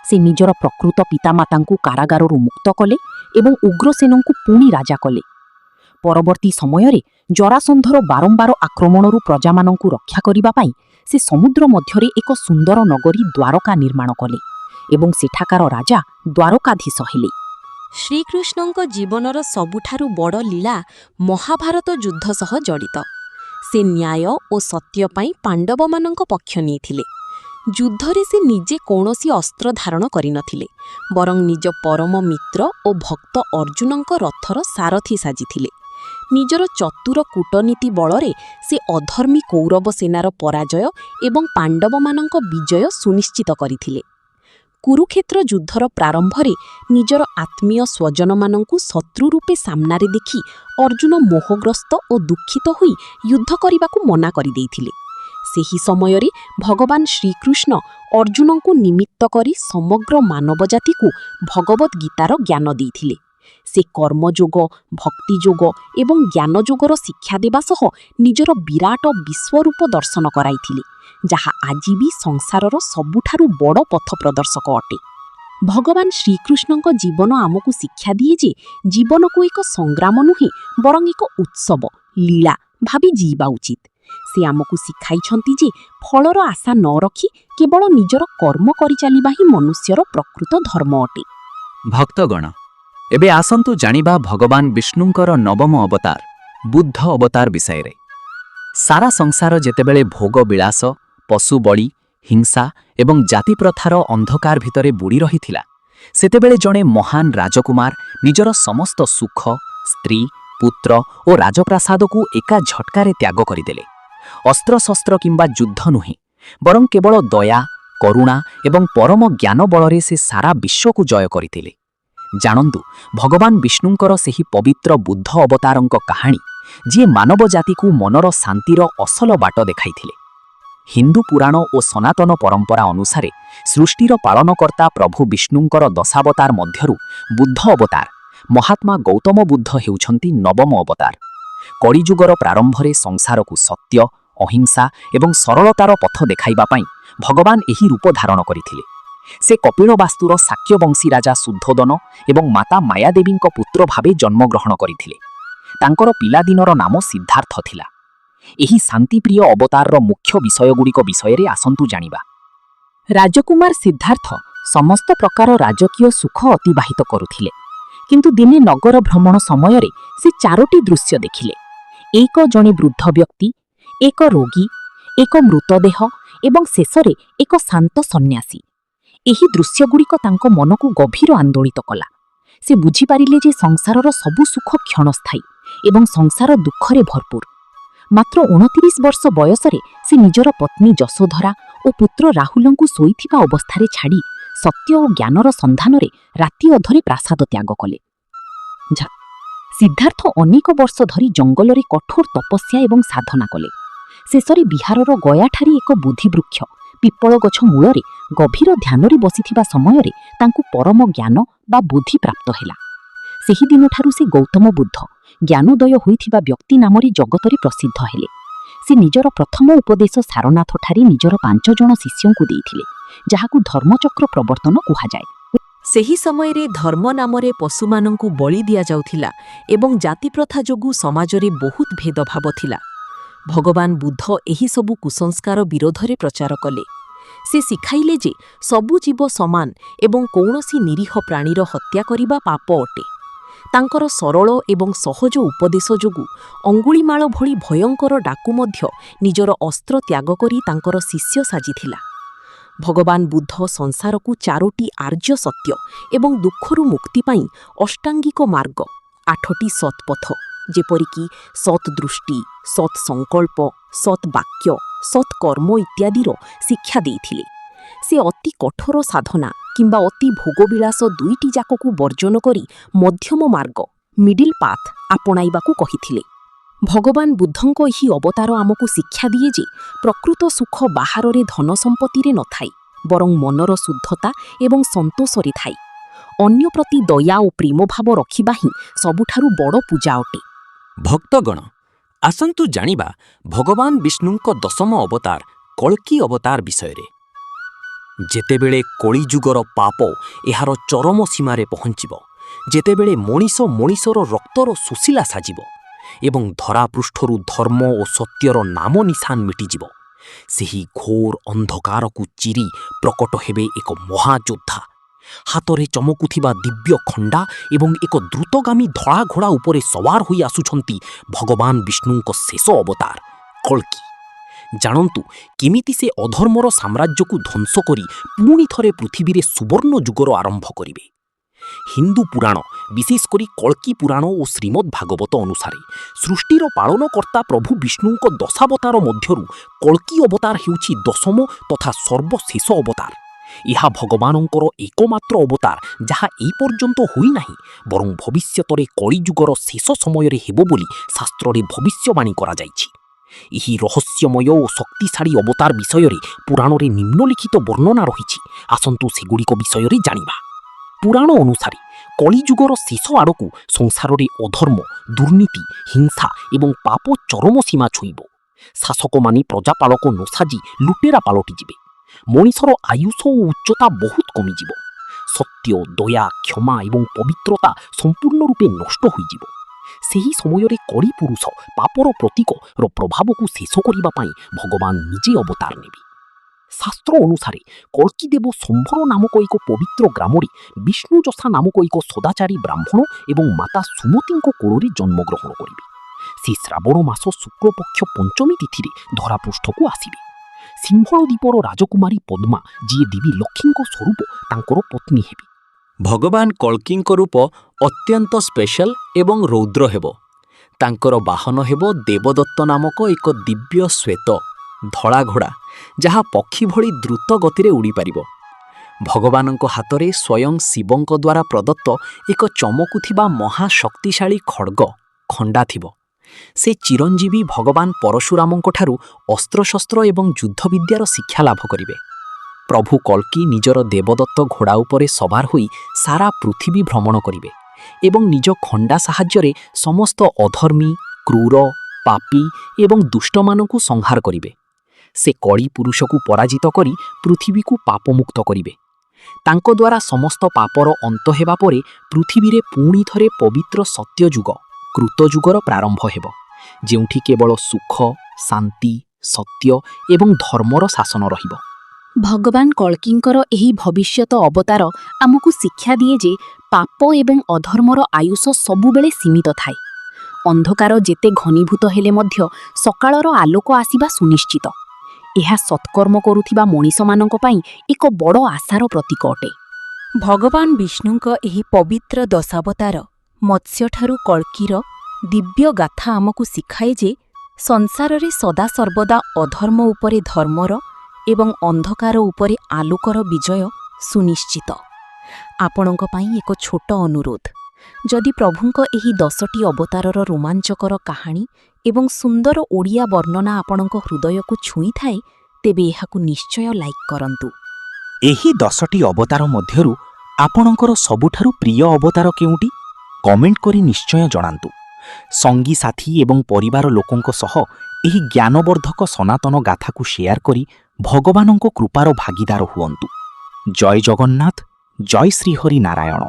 ସେ ନିଜର ପ୍ରକୃତ ପିତାମାତାଙ୍କୁ କାରାଗାରରୁ ମୁକ୍ତ କଲେ ଏବଂ ଉଗ୍ରସେନଙ୍କୁ ପୁଣି ରାଜା କଲେ। ପରବର୍ତ୍ତୀ ସମୟରେ ଜରାସନ୍ଧର ବାରମ୍ବାର ଆକ୍ରମଣରୁ ପ୍ରଜାମାନଙ୍କୁ ରକ୍ଷା କରିବା ପାଇଁ ସେ ସମୁଦ୍ର ମଧ୍ୟରେ ଏକ ସୁନ୍ଦର ନଗରୀ ଦ୍ୱାରକା ନିର୍ମାଣ କଲେ ଏବଂ ସେଠାକାର ରାଜା ଦ୍ୱାରକାଧୀଶ ହେଲେ। ଶ୍ରୀକୃଷ୍ଣଙ୍କ ଜୀବନର ସବୁଠାରୁ ବଡ଼ ଲୀଳା ମହାଭାରତ ଯୁଦ୍ଧ ସହ ଜଡ଼ିତ। ସେ ନ୍ୟାୟ ଓ ସତ୍ୟ ପାଇଁ ପାଣ୍ଡବମାନଙ୍କ ପକ୍ଷ ନେଇଥିଲେ। ଯୁଦ୍ଧରେ ସେ ନିଜେ କୌଣସି ଅସ୍ତ୍ର ଧାରଣ କରିନଥିଲେ, ବରଂ ନିଜ ପରମ ମିତ୍ର ଓ ଭକ୍ତ ଅର୍ଜୁନଙ୍କ ରଥର ସାରଥୀ ସାଜିଥିଲେ। ନିଜର ଚତୁର କୂଟନୀତି ବଳରେ ସେ ଅଧର୍ମୀ କୌରବ ସେନାର ପରାଜୟ ଏବଂ ପାଣ୍ଡବମାନଙ୍କ ବିଜୟ ସୁନିଶ୍ଚିତ କରିଥିଲେ। କୁରୁକ୍ଷେତ୍ର ଯୁଦ୍ଧର ପ୍ରାରମ୍ଭରେ ନିଜର ଆତ୍ମୀୟ ସ୍ୱଜନମାନଙ୍କୁ ଶତ୍ରୁ ରୂପେ ସାମ୍ନାରେ ଦେଖି ଅର୍ଜୁନ ମୋହଗ୍ରସ୍ତ ଓ ଦୁଃଖିତ ହୋଇ ଯୁଦ୍ଧ କରିବାକୁ ମନା କରିଦେଇଥିଲେ। ସେହି ସମୟରେ ଭଗବାନ ଶ୍ରୀକୃଷ୍ଣ ଅର୍ଜୁନଙ୍କୁ ନିମିତ୍ତ କରି ସମଗ୍ର ମାନବ ଜାତିକୁ ଭଗବଦ୍ ଗୀତାର ଜ୍ଞାନ ଦେଇଥିଲେ। ସେ କର୍ମଯୋଗ, ଭକ୍ତିଯୋଗ ଏବଂ ଜ୍ଞାନଯୋଗର ଶିକ୍ଷା ଦେବା ସହ ନିଜର ବିରାଟ ବିଶ୍ୱରୂପ ଦର୍ଶନ କରାଇଥିଲେ, ଯାହା ଆଜି ବି ସଂସାରର ସବୁଠାରୁ ବଡ଼ ପଥ ପ୍ରଦର୍ଶକ ଅଟେ। ଭଗବାନ ଶ୍ରୀକୃଷ୍ଣଙ୍କ ଜୀବନ ଆମକୁ ଶିକ୍ଷା ଦିଏ ଯେ ଜୀବନକୁ ଏକ ସଂଗ୍ରାମ ନୁହେଁ, ବରଂ ଏକ ଉତ୍ସବ, ଲୀଳା ଭାବି ଜୀଇବା ଉଚିତ। ସେ ଆମକୁ ଶିଖାଇଛନ୍ତି ଯେ ଫଳର ଆଶା ନ ରଖି କେବଳ ନିଜର କର୍ମ କରିଚାଲିବା ହିଁ ମନୁଷ୍ୟର ପ୍ରକୃତ ଧର୍ମ ଅଟେ। ଭକ୍ତଗଣ, ଏବେ ଆସନ୍ତୁ ଜାଣିବା ଭଗବାନ ବିଷ୍ଣୁଙ୍କର ନବମ ଅବତାର ବୁଦ୍ଧ ଅବତାର ବିଷୟରେ। ସାରା ସଂସାର ଯେତେବେଳେ ଭୋଗ ବିଳାସ, ପଶୁ ବଳି, ହିଂସା ଏବଂ ଜାତିପ୍ରଥାର ଅନ୍ଧକାର ଭିତରେ ବୁଡ଼ି ରହିଥିଲା, ସେତେବେଳେ ଜଣେ ମହାନ ରାଜକୁମାର ନିଜର ସମସ୍ତ ସୁଖ, ସ୍ତ୍ରୀ, ପୁତ୍ର ଓ ରାଜପ୍ରାସାଦକୁ ଏକା ଝଟକାରେ ତ୍ୟାଗ କରିଦେଲେ। ଅସ୍ତ୍ରଶସ୍ତ୍ର କିମ୍ବା ଯୁଦ୍ଧ ନୁହେଁ, ବରଂ କେବଳ ଦୟା, କରୁଣା ଏବଂ ପରମ ଜ୍ଞାନ ବଳରେ ସେ ସାରା ବିଶ୍ୱକୁ ଜୟ କରିଥିଲେ। ଜାଣନ୍ତୁ ଭଗବାନ ବିଷ୍ଣୁଙ୍କର ସେହି ପବିତ୍ର ବୁଦ୍ଧ ଅବତାରଙ୍କ କାହାଣୀ, ଯିଏ ମାନବ ଜାତିକୁ ମନର ଶାନ୍ତିର ଅସଲ ବାଟ ଦେଖାଇଥିଲେ। ହିନ୍ଦୁ ପୁରାଣ ଓ ସନାତନ ପରମ୍ପରା ଅନୁସାରେ ସୃଷ୍ଟିର ପାଳନକର୍ତ୍ତା ପ୍ରଭୁ ବିଷ୍ଣୁଙ୍କର ଦଶାବତାର ମଧ୍ୟରୁ ବୁଦ୍ଧ ଅବତାର ମହାତ୍ମା ଗୌତମ ବୁଦ୍ଧ ହେଉଛନ୍ତି ନବମ ଅବତାର। କଳିଯୁଗର ପ୍ରାରମ୍ଭରେ ସଂସାରକୁ ସତ୍ୟ, ଅହିଂସା ଏବଂ ସରଳତାର ପଥ ଦେଖାଇବା ପାଇଁ ଭଗବାନ ଏହି ରୂପ ଧାରଣ କରିଥିଲେ। ସେ କପିଳବାସ୍ତୁର ଶାକ୍ୟବଂଶୀ ରାଜା ଶୁଦ୍ଧୋଦନ ଏବଂ ମାତା ମାୟାଦେବୀଙ୍କ ପୁତ୍ର ଭାବେ ଜନ୍ମଗ୍ରହଣ କରିଥିଲେ। ତାଙ୍କର ପିଲାଦିନର ନାମ ସିଦ୍ଧାର୍ଥ ଥିଲା। ଏହି ଶାନ୍ତିପ୍ରିୟ ଅବତାରର ମୁଖ୍ୟ ବିଷୟଗୁଡ଼ିକ ବିଷୟରେ ଆସନ୍ତୁ ଜାଣିବା। ରାଜକୁମାର ସିଦ୍ଧାର୍ଥ ସମସ୍ତ ପ୍ରକାର ରାଜକୀୟ ସୁଖ ଅତିବାହିତ କରୁଥିଲେ, କିନ୍ତୁ ଦିନେ ନଗର ଭ୍ରମଣ ସମୟରେ ସେ ଚାରୋଟି ଦୃଶ୍ୟ ଦେଖିଲେ। ଏକ ଜଣେ ବୃଦ୍ଧ ବ୍ୟକ୍ତି, ଏକ ରୋଗୀ, ଏକ ମୃତଦେହ ଏବଂ ଶେଷରେ ଏକ ଶାନ୍ତ ସନ୍ନ୍ୟାସୀ। ଏହି ଦୃଶ୍ୟଗୁଡ଼ିକ ତାଙ୍କ ମନକୁ ଗଭୀର ଆନ୍ଦୋଳିତ କଲା। ସେ ବୁଝିପାରିଲେ ଯେ ସଂସାରର ସବୁ ସୁଖ କ୍ଷଣସ୍ଥାୟୀ ଏବଂ ସଂସାର ଦୁଃଖରେ ଭରପୁର। ମାତ୍ର 29 ବର୍ଷ ବୟସରେ ସେ ନିଜର ପତ୍ନୀ ଯଶୋଧରା ଓ ପୁତ୍ର ରାହୁଲଙ୍କୁ ଶୋଇଥିବା ଅବସ୍ଥାରେ ଛାଡ଼ି ସତ୍ୟ ଓ ଜ୍ଞାନର ସନ୍ଧାନରେ ରାତି ଅଧରେ ପ୍ରାସାଦ ତ୍ୟାଗ କଲେ। ସିଦ୍ଧାର୍ଥ ଅନେକ ବର୍ଷ ଧରି ଜଙ୍ଗଲରେ କଠୋର ତପସ୍ୟା ଏବଂ ସାଧନା କଲେ। ଶେଷରେ ବିହାରର ଗୟାଠାରେ ଏକ ବୋଧିବୃକ୍ଷ ପିପଳ ଗଛ ମୂଳରେ ଗଭୀର ଧ୍ୟାନରେ ବସିଥିବା ସମୟରେ ତାଙ୍କୁ ପରମ ଜ୍ଞାନ ବା ବୁଦ୍ଧି ପ୍ରାପ୍ତ ହେଲା। ସେହିଦିନଠାରୁ ସେ ଗୌତମ ବୁଦ୍ଧ, ଜ୍ଞାନୋଦୟ ହୋଇଥିବା ବ୍ୟକ୍ତି ନାମରେ ଜଗତରେ ପ୍ରସିଦ୍ଧ ହେଲେ। ସେ ନିଜର ପ୍ରଥମ ଉପଦେଶ ସାରନାଥଠାରେ ନିଜର 5 ଜଣ ଶିଷ୍ୟଙ୍କୁ ଦେଇଥିଲେ, ଯାହାକୁ ଧର୍ମଚକ୍ର ପ୍ରବର୍ତ୍ତନ କୁହାଯାଏ। ସେହି ସମୟରେ ଧର୍ମ ନାମରେ ପଶୁମାନଙ୍କୁ ବଳି ଦିଆଯାଉଥିଲା ଏବଂ ଜାତିପ୍ରଥା ଯୋଗୁଁ ସମାଜରେ ବହୁତ ଭେଦଭାବ ଥିଲା। ଭଗବାନ ବୁଦ୍ଧ ଏହିସବୁ କୁସଂସ୍କାର ବିରୋଧରେ ପ୍ରଚାର କଲେ। ସେ ଶିଖାଇଲେ ଯେ ସବୁ ଜୀବ ସମାନ ଏବଂ କୌଣସି ନିରୀହ ପ୍ରାଣୀର ହତ୍ୟା କରିବା ପାପ ଅଟେ। ତାଙ୍କର ସରଳ ଏବଂ ସହଜ ଉପଦେଶ ଯୋଗୁଁ ଅଙ୍ଗୁଳିମାଳ ଭଳି ଭୟଙ୍କର ଡାକୁ ମଧ୍ୟ ନିଜର ଅସ୍ତ୍ର ତ୍ୟାଗ କରି ତାଙ୍କର ଶିଷ୍ୟ ସାଜିଥିଲା। ଭଗବାନ ବୁଦ୍ଧ ସଂସାରକୁ 4ଟି ଆର୍ଯ୍ୟ ସତ୍ୟ ଏବଂ ଦୁଃଖରୁ ମୁକ୍ତି ପାଇଁ ଅଷ୍ଟାଙ୍ଗିକ ମାର୍ଗ, 8ଟି ସତ୍ପଥ, ଯେପରିକି ସତ୍ ଦୃଷ୍ଟି, ସତ୍ ସଂକଳ୍ପ, ସତ୍ ବାକ୍ୟ, ସତ୍ କର୍ମ ଇତ୍ୟାଦିର ଶିକ୍ଷା ଦେଇଥିଲେ। ସେ ଅତି କଠୋର ସାଧନା କିମ୍ବା ଅତି ଭୋଗବିଳାସ 2ଟି ଯାକକୁ ବର୍ଜନ କରି ମଧ୍ୟମ ମାର୍ଗ, ମିଡିଲ୍ ପାଥ୍ ଆପଣାଇବାକୁ କହିଥିଲେ। ଭଗବାନ ବୁଦ୍ଧଙ୍କ ଏହି ଅବତାର ଆମକୁ ଶିକ୍ଷା ଦିଏ ଯେ ପ୍ରକୃତ ସୁଖ ବାହାରରେ ଧନ ସମ୍ପତ୍ତିରେ ନଥାଏ, ବରଂ ମନର ଶୁଦ୍ଧତା ଏବଂ ସନ୍ତୋଷରେ ଥାଏ। ଅନ୍ୟ ପ୍ରତି ଦୟା ଓ ପ୍ରେମଭାବ ରଖିବା ହିଁ ସବୁଠାରୁ ବଡ଼ ପୂଜା ଅଟେ। ଭକ୍ତଗଣ, ଆସନ୍ତୁ ଜାଣିବା ଭଗବାନ ବିଷ୍ଣୁଙ୍କ 10ମ ଅବତାର କଳ୍କି ଅବତାର ବିଷୟରେ। ଯେତେବେଳେ କଳିଯୁଗର ପାପ ଏହାର ଚରମ ସୀମାରେ ପହଞ୍ଚିବ, ଯେତେବେଳେ ମଣିଷ ମଣିଷର ରକ୍ତର ସୁଶୀଲା ସାଜିବ ଏବଂ ଧରାପୃଷ୍ଠରୁ ଧର୍ମ ଓ ସତ୍ୟର ନାମ ନିଶାନ ମିଟିଯିବ, ସେହି ଘୋର ଅନ୍ଧକାରକୁ ଚିରି ପ୍ରକଟ ହେବେ ଏକ ମହାଯୋଦ୍ଧା। ହାତରେ ଚମକୁଥିବା ଦିବ୍ୟ ଖଣ୍ଡା ଏବଂ ଏକ ଦ୍ରୁତଗାମୀ ଧଳା ଘୋଡ଼ା ଉପରେ ସୱାର ହୋଇ ଆସୁଛନ୍ତି ଭଗବାନ ବିଷ୍ଣୁଙ୍କ ଶେଷ ଅବତାର କଳ୍କି। ଜାଣନ୍ତୁ କେମିତି ସେ ଅଧର୍ମର ସାମ୍ରାଜ୍ୟକୁ ଧ୍ୱଂସ କରି ପୁଣି ଥରେ ପୃଥିବୀରେ ସୁବର୍ଣ୍ଣ ଯୁଗର ଆରମ୍ଭ କରିବେ। ହିନ୍ଦୁ ପୁରାଣ, ବିଶେଷ କରି କଳ୍କି ପୁରାଣ ଓ ଶ୍ରୀମଦ୍ ଭାଗବତ ଅନୁସାରେ ସୃଷ୍ଟିର ପାଳନକର୍ତ୍ତା ପ୍ରଭୁ ବିଷ୍ଣୁଙ୍କ 10 ମଧ୍ୟରୁ କଳ୍କି ଅବତାର ହେଉଛି 10ମ ତଥା ସର୍ବଶେଷ ଅବତାର। ଏହା ଭଗବାନଙ୍କର ଏକମାତ୍ର ଅବତାର ଯାହା ଏ ପର୍ଯ୍ୟନ୍ତ ହୋଇନାହିଁ, ବରଂ ଭବିଷ୍ୟତରେ କଳିଯୁଗର ଶେଷ ସମୟରେ ହେବ ବୋଲି ଶାସ୍ତ୍ରରେ ଭବିଷ୍ୟବାଣୀ କରାଯାଇଛି। ଏହି ରହସ୍ୟମୟ ଓ ଶକ୍ତିଶାଳୀ ଅବତାର ବିଷୟରେ ପୁରାଣରେ ନିମ୍ନଲିଖିତ ବର୍ଣ୍ଣନା ରହିଛି। ଆସନ୍ତୁ ସେଗୁଡ଼ିକ ବିଷୟରେ ଜାଣିବା। ପୁରାଣ ଅନୁସାରେ କଳିଯୁଗର ଶେଷ ଆଡ଼କୁ ସଂସାରରେ ଅଧର୍ମ, ଦୁର୍ନୀତି, ହିଂସା ଏବଂ ପାପ ଚରମ ସୀମା ଛୁଇଁବ। ଶାସକମାନେ ପ୍ରଜାପାଳକ ନ ସାଜି ଲୁଟେରା ପାଲଟିଯିବେ। ମଣିଷର ଆୟୁଷ ଓ ଉଚ୍ଚତା ବହୁତ କମିଯିବ। ସତ୍ୟ, ଦୟା, କ୍ଷମା ଏବଂ ପବିତ୍ରତା ସମ୍ପୂର୍ଣ୍ଣ ରୂପେ ନଷ୍ଟ ହୋଇଯିବ। ସେହି ସମୟରେ କଳି ପୁରୁଷ ପାପର ପ୍ରତୀକର ପ୍ରଭାବକୁ ଶେଷ କରିବା ପାଇଁ ଭଗବାନ ନିଜେ ଅବତାର ନେବେ। ଶାସ୍ତ୍ର ଅନୁସାରେ କଳ୍କି ଦେବ ସମ୍ଭର ନାମକ ଏକ ପବିତ୍ର ଗ୍ରାମରେ ବିଷ୍ଣୁଯଶା ନାମକ ଏକ ସଦାଚାରୀ ବ୍ରାହ୍ମଣ ଏବଂ ମାତା ସୁମତୀଙ୍କ କୋଳରେ ଜନ୍ମଗ୍ରହଣ କରିବେ। ସେ ଶ୍ରାବଣ ମାସ ଶୁକ୍ଳପକ୍ଷ ପଞ୍ଚମୀ ତିଥିରେ ଧରାପୃଷ୍ଠକୁ ଆସିବେ। ସିଂହଳ ଦ୍ୱୀପର ରାଜକୁମାରୀ ପଦ୍ମା, ଯିଏ ଦେବୀ ଲକ୍ଷ୍ମୀଙ୍କ ସ୍ୱରୂପ, ତାଙ୍କର ପତ୍ନୀ ହେବେ। ଭଗବାନ କଳ୍କିଙ୍କ ରୂପ ଅତ୍ୟନ୍ତ ସ୍ପେଶାଲ ଏବଂ ରୌଦ୍ର ହେବ। ତାଙ୍କର ବାହନ ହେବ ଦେବଦତ୍ତ ନାମକ ଏକ ଦିବ୍ୟ ଶ୍ୱେତ ଧଳା ଘୋଡ଼ା, ଯାହା ପକ୍ଷୀ ଭଳି ଦ୍ରୁତ ଗତିରେ ଉଡ଼ିପାରିବ। ଭଗବାନଙ୍କ ହାତରେ ସ୍ୱୟଂ ଶିବଙ୍କ ଦ୍ୱାରା ପ୍ରଦତ୍ତ ଏକ ଚମକୁଥିବା ମହାଶକ୍ତିଶାଳୀ ଖଡ଼୍ଗ ଖଣ୍ଡା ଥିବ। ସେ ଚିରଞ୍ଜୀବୀ ଭଗବାନ ପରଶୁରାମଙ୍କଠାରୁ ଅସ୍ତ୍ରଶସ୍ତ୍ର ଏବଂ ଯୁଦ୍ଧବିଦ୍ୟାର ଶିକ୍ଷା ଲାଭ କରିବେ। ପ୍ରଭୁ କଳ୍କି ନିଜର ଦେବଦତ୍ତ ଘୋଡ଼ା ଉପରେ ସବାର ହୋଇ ସାରା ପୃଥିବୀ ଭ୍ରମଣ କରିବେ ଏବଂ ନିଜ ଖଣ୍ଡା ସାହାଯ୍ୟରେ ସମସ୍ତ ଅଧର୍ମୀ, କ୍ରୂର, ପାପୀ ଏବଂ ଦୁଷ୍ଟମାନଙ୍କୁ ସଂହାର କରିବେ। ସେ କଳି ପୁରୁଷକୁ ପରାଜିତ କରି ପୃଥିବୀକୁ ପାପମୁକ୍ତ କରିବେ। ତାଙ୍କ ଦ୍ୱାରା ସମସ୍ତ ପାପର ଅନ୍ତ ହେବା ପରେ ପୃଥିବୀରେ ପୁଣି ଥରେ ପବିତ୍ର ସତ୍ୟଯୁଗ, କୃତଯୁଗର ପ୍ରାରମ୍ଭ ହେବ, ଯେଉଁଠି କେବଳ ସୁଖ, ଶାନ୍ତି, ସତ୍ୟ ଏବଂ ଧର୍ମର ଶାସନ ରହିବ। ଭଗବାନ କଳ୍କିଙ୍କର ଏହି ଭବିଷ୍ୟତ ଅବତାର ଆମକୁ ଶିକ୍ଷା ଦିଏ ଯେ ପାପ ଏବଂ ଅଧର୍ମର ଆୟୁଷ ସବୁବେଳେ ସୀମିତ ଥାଏ। ଅନ୍ଧକାର ଯେତେ ଘନୀଭୂତ ହେଲେ ମଧ୍ୟ ସକାଳର ଆଲୋକ ଆସିବା ସୁନିଶ୍ଚିତ। ଏହା ସତ୍କର୍ମ କରୁଥିବା ମଣିଷମାନଙ୍କ ପାଇଁ ଏକ ବଡ଼ ଆଶାର ପ୍ରତୀକ ଅଟେ। ଭଗବାନ ବିଷ୍ଣୁଙ୍କ ଏହି ପବିତ୍ର ଦଶାବତାର ମତ୍ସ୍ୟଠାରୁ କଳ୍କିର ଦିବ୍ୟ ଗାଥା ଆମକୁ ଶିଖାଏ ଯେ ସଂସାରରେ ସଦାସର୍ବଦା ଅଧର୍ମ ଉପରେ ଧର୍ମର ଏବଂ ଅନ୍ଧକାର ଉପରେ ଆଲୋକର ବିଜୟ ସୁନିଶ୍ଚିତ। ଆପଣଙ୍କ ପାଇଁ ଏକ ଛୋଟ ଅନୁରୋଧ। ଯଦି ପ୍ରଭୁଙ୍କ ଏହି 10ଟି ଅବତାରର ରୋମାଞ୍ଚକର କାହାଣୀ ଏବଂ ସୁନ୍ଦର ଓଡ଼ିଆ ବର୍ଣ୍ଣନା ଆପଣଙ୍କ ହୃଦୟକୁ ଛୁଇଁଥାଏ, ତେବେ ଏହାକୁ ନିଶ୍ଚୟ ଲାଇକ୍ କରନ୍ତୁ। ଏହି 10ଟି ଅବତାର ମଧ୍ୟରୁ ଆପଣଙ୍କର ସବୁଠାରୁ ପ୍ରିୟ ଅବତାର କେଉଁଟି? କମେଣ୍ଟ କରି ନିଶ୍ଚୟ ଜଣାନ୍ତୁ। ସଙ୍ଗୀ ସାଥୀ ଏବଂ ପରିବାର ଲୋକଙ୍କ ସହ ଏହି ଜ୍ଞାନବର୍ଦ୍ଧକ ସନାତନ ଗାଥାକୁ ସେୟାର କରି ଭଗବାନଙ୍କ କୃପାର ଭାଗିଦାର ହୁଅନ୍ତୁ। ଜୟ ଜଗନ୍ନାଥ, ଜୟ ଶ୍ରୀହରି ନାରାୟଣ।